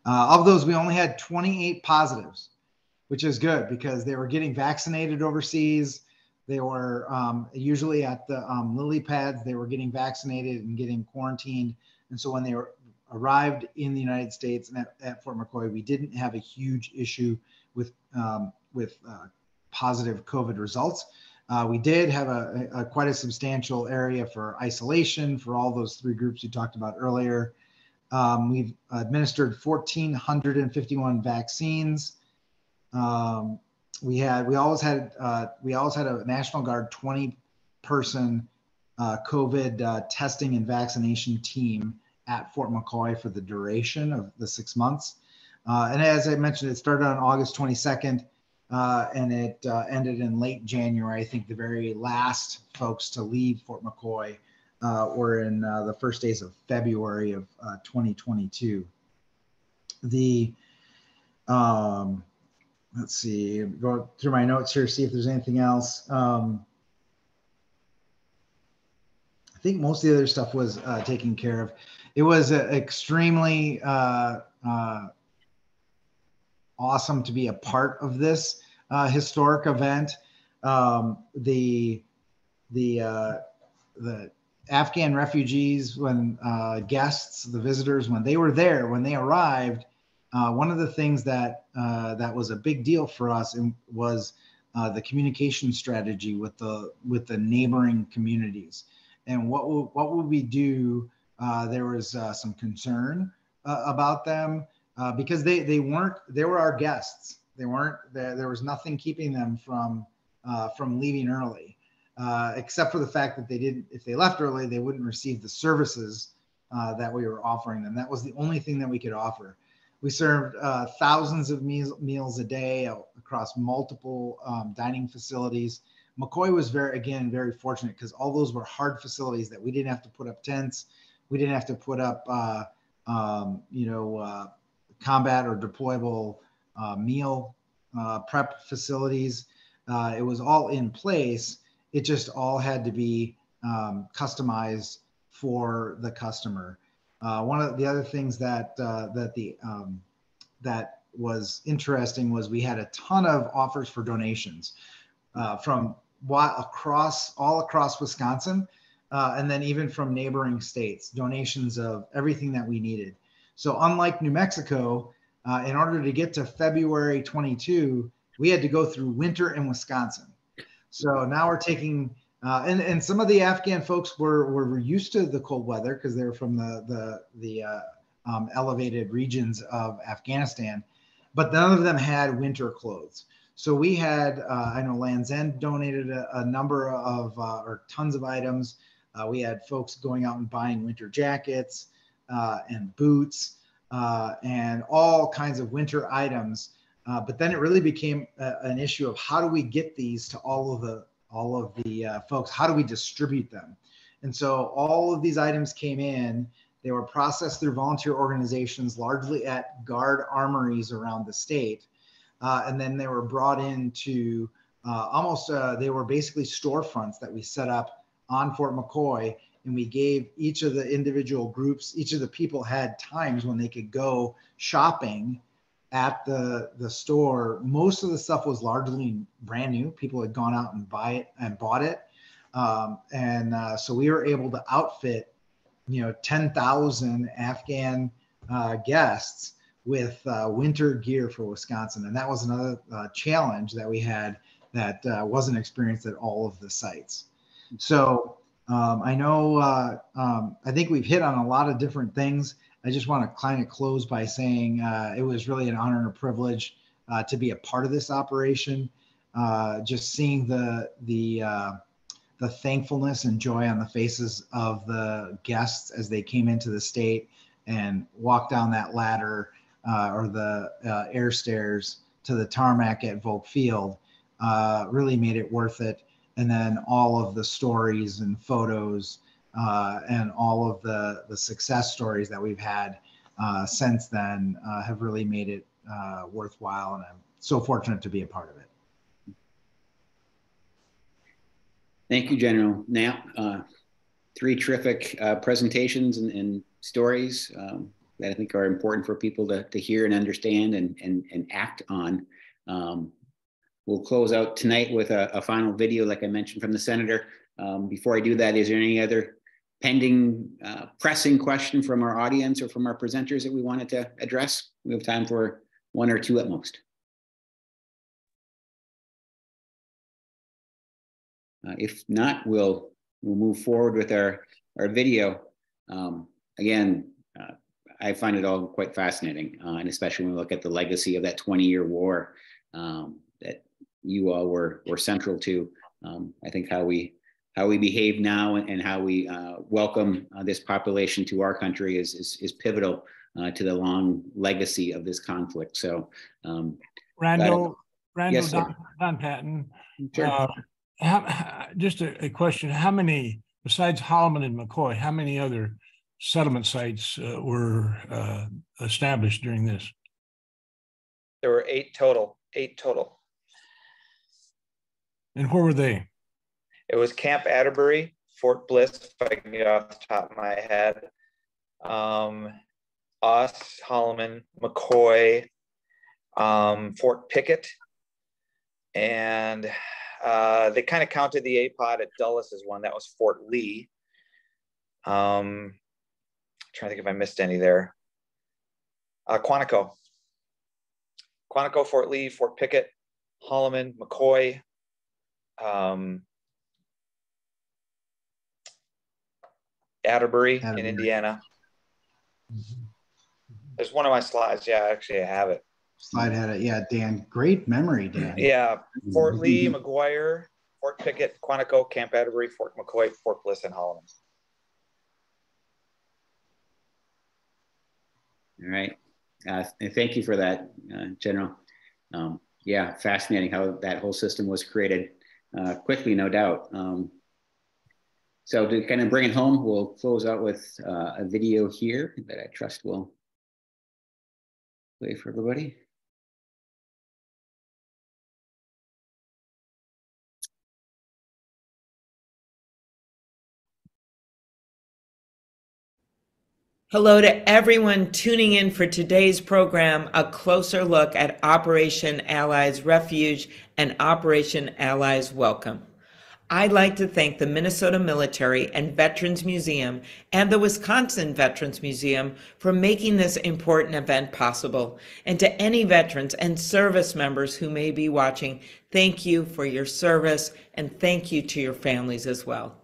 Of those, we only had 28 positives, which is good because they were getting vaccinated overseas. They were usually at the lily pads. They were getting vaccinated and getting quarantined. And so when they arrived in the United States and at Fort McCoy, we didn't have a huge issue with positive COVID results. We did have quite a substantial area for isolation for all those 3 groups we talked about earlier. We've administered 1,451 vaccines. We always had a National Guard 20-person COVID testing and vaccination team at Fort McCoy for the duration of the 6 months. And as I mentioned, it started on August 22nd. And it ended in late January. I think the very last folks to leave Fort McCoy were in the first days of February of 2022. Let's see, go through my notes here, see if there's anything else. I think most of the other stuff was taken care of. It was extremely awesome to be a part of this historic event. The Afghan refugees, when guests, the visitors, when they were there, when they arrived, One of the things that that was a big deal for us was the communication strategy with the neighboring communities. And what would we do? There was some concern about them because they were our guests. They weren't there. There was nothing keeping them from leaving early, except for the fact that if they left early, they wouldn't receive the services that we were offering them. That was the only thing that we could offer. We served thousands of meals a day across multiple dining facilities. McCoy was very fortunate because all those were hard facilities that we didn't have to put up tents. We didn't have to put up, combat or deployable meal prep facilities. It was all in place. It just all had to be customized for the customer. One of the other things that was interesting was we had a ton of offers for donations from all across Wisconsin, and then even from neighboring states, donations of everything that we needed. So unlike New Mexico, in order to get to February 22, we had to go through winter in Wisconsin. So now we're taking and some of the Afghan folks were used to the cold weather because they're from the elevated regions of Afghanistan, but none of them had winter clothes. So we had, I know Land's End donated a number of or tons of items. We had folks going out and buying winter jackets and boots and all kinds of winter items. But then it really became an issue of how do we get these to all of the folks? How do we distribute them? And so all of these items came in. They were processed through volunteer organizations, largely at guard armories around the state. And then they were brought into they were basically storefronts that we set up on Fort McCoy. And we gave each of the individual groups, each of the people had times when they could go shopping at the store. Most of the stuff was largely brand new. People had gone out and bought it. So we were able to outfit, 10,000 Afghan guests with winter gear for Wisconsin. And that was another challenge that we had that wasn't experienced at all of the sites. So I know, I think we've hit on a lot of different things. I just want to kind of close by saying it was really an honor and a privilege to be a part of this operation. Just seeing the thankfulness and joy on the faces of the guests as they came into the state and walked down that ladder or the air stairs to the tarmac at Volk Field really made it worth it. And then all of the stories and photos and all of the success stories that we've had since then have really made it worthwhile. And I'm so fortunate to be a part of it. Thank you, General Knapp. 3 terrific presentations and stories that I think are important for people to hear and understand and act on. We'll close out tonight with a final video, like I mentioned, from the Senator. Before I do that, is there any other pending pressing question from our audience or from our presenters that we wanted to address? We have time for 1 or 2 at most. If not, we'll move forward with our video. Again, I find it all quite fascinating, and especially when we look at the legacy of that 20-year war that you all were central to. I think how we behave now and how we welcome this population to our country is pivotal to the long legacy of this conflict. So, Randall, yes, Don Patton. Sure. Just a question: how many, besides Holloman and McCoy, how many other settlement sites were established during this? There were 8 total. 8 total. And where were they? It was Camp Atterbury, Fort Bliss, if I can get off the top of my head. Us, Holloman, McCoy, Fort Pickett, and they kind of counted the APOD at Dulles as one. That was Fort Lee. Trying to think if I missed any there. Quantico. Quantico, Fort Lee, Fort Pickett, Holloman, McCoy, Atterbury in Indiana. There's one of my slides. Yeah, actually I have it. Slide had it. Yeah, Dan. Great memory, Dan. Yeah, Fort Lee, McGuire, Fort Pickett, Quantico, Camp Atterbury, Fort McCoy, Fort Bliss, and Holloman. All right. And thank you for that, General. Yeah, fascinating how that whole system was created quickly, no doubt. So to kind of bring it home, we'll close out with a video here that I trust will play for everybody. Hello to everyone tuning in for today's program, a closer look at Operation Allies Refuge and Operation Allies Welcome. I'd like to thank the Minnesota Military and Veterans Museum and the Wisconsin Veterans Museum for making this important event possible. And to any veterans and service members who may be watching, thank you for your service and thank you to your families as well.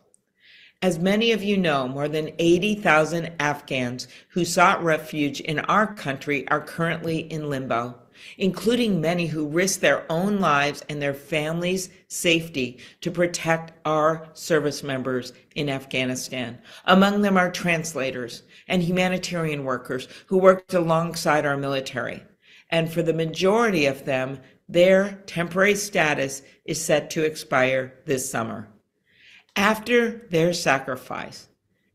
As many of you know, more than 80,000 Afghans who sought refuge in our country are currently in limbo, including many who risked their own lives and their families' safety to protect our service members in Afghanistan. Among them are translators and humanitarian workers who worked alongside our military. And for the majority of them, their temporary status is set to expire this summer. After their sacrifice,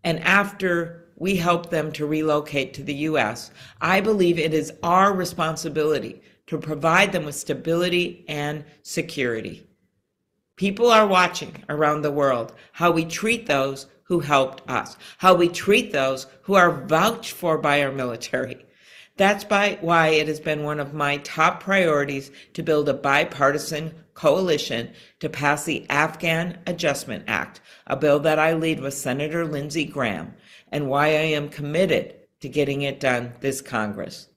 and after we help them to relocate to the U.S., I believe it is our responsibility to provide them with stability and security. People are watching around the world how we treat those who helped us, how we treat those who are vouched for by our military. That's why it has been one of my top priorities to build a bipartisan coalition to pass the Afghan Adjustment Act, a bill that I lead with Senator Lindsey Graham, and why I am committed to getting it done this Congress.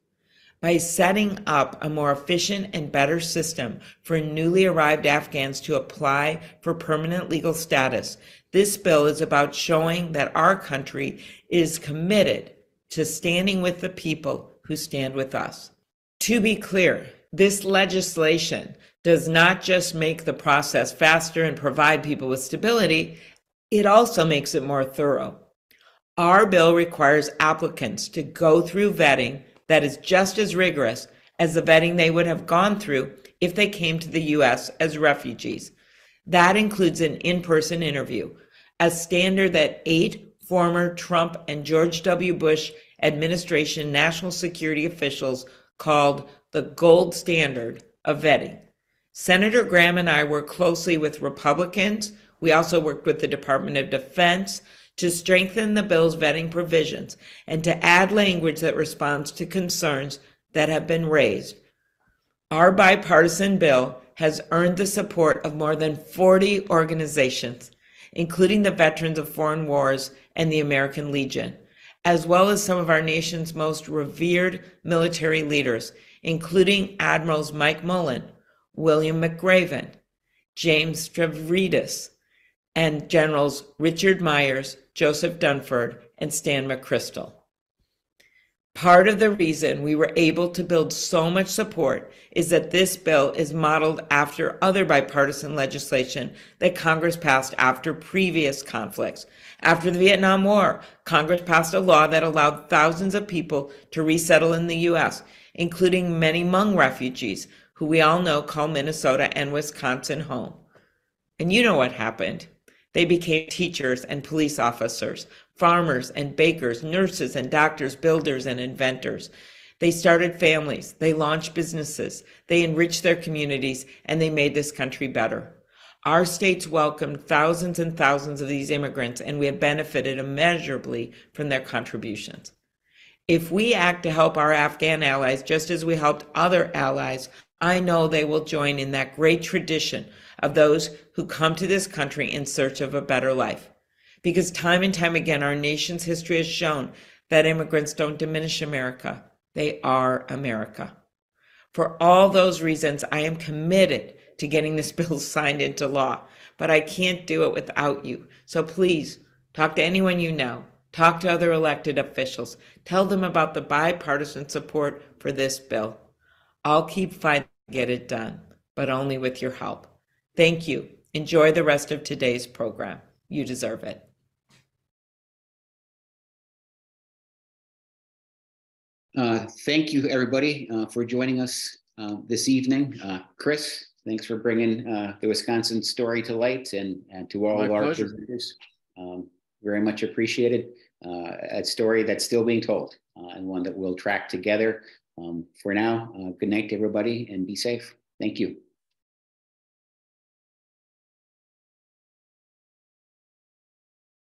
By setting up a more efficient and better system for newly arrived Afghans to apply for permanent legal status, this bill is about showing that our country is committed to standing with the people who stand with us. To be clear, this legislation does not just make the process faster and provide people with stability, it also makes it more thorough. Our bill requires applicants to go through vetting that is just as rigorous as the vetting they would have gone through if they came to the U.S. as refugees. That includes an in-person interview, a standard that 8 former Trump and George W. Bush administration national security officials called the gold standard of vetting. Senator Graham and I worked closely with Republicans. We also worked with the Department of Defense to strengthen the bill's vetting provisions and to add language that responds to concerns that have been raised. Our bipartisan bill has earned the support of more than 40 organizations, including the Veterans of Foreign Wars and the American Legion, as well as some of our nation's most revered military leaders, including Admirals Mike Mullen, William McRaven, James Stavridis, and Generals Richard Myers, Joseph Dunford, and Stan McChrystal. Part of the reason we were able to build so much support is that this bill is modeled after other bipartisan legislation that Congress passed after previous conflicts. After the Vietnam War, Congress passed a law that allowed thousands of people to resettle in the U.S., including many Hmong refugees, who we all know call Minnesota and Wisconsin home. And you know what happened. They became teachers and police officers, farmers and bakers, nurses and doctors, builders and inventors. They started families, they launched businesses, they enriched their communities, and they made this country better. Our states welcomed thousands and thousands of these immigrants, and we have benefited immeasurably from their contributions. If we act to help our Afghan allies just as we helped other allies, I know they will join in that great tradition of those who come to this country in search of a better life. Because time and time again, our nation's history has shown that immigrants don't diminish America. They are America. For all those reasons, I am committed to getting this bill signed into law, but I can't do it without you. So please talk to anyone you know, talk to other elected officials, tell them about the bipartisan support for this bill. I'll keep fighting to get it done, but only with your help. Thank you. Enjoy the rest of today's program. You deserve it. Thank you, everybody, for joining us this evening. Chris, thanks for bringing the Wisconsin story to light, and to all My of our pleasure. visitors. Very much appreciated. A story that's still being told, and one that we'll track together. For now, good night, everybody, and be safe. Thank you.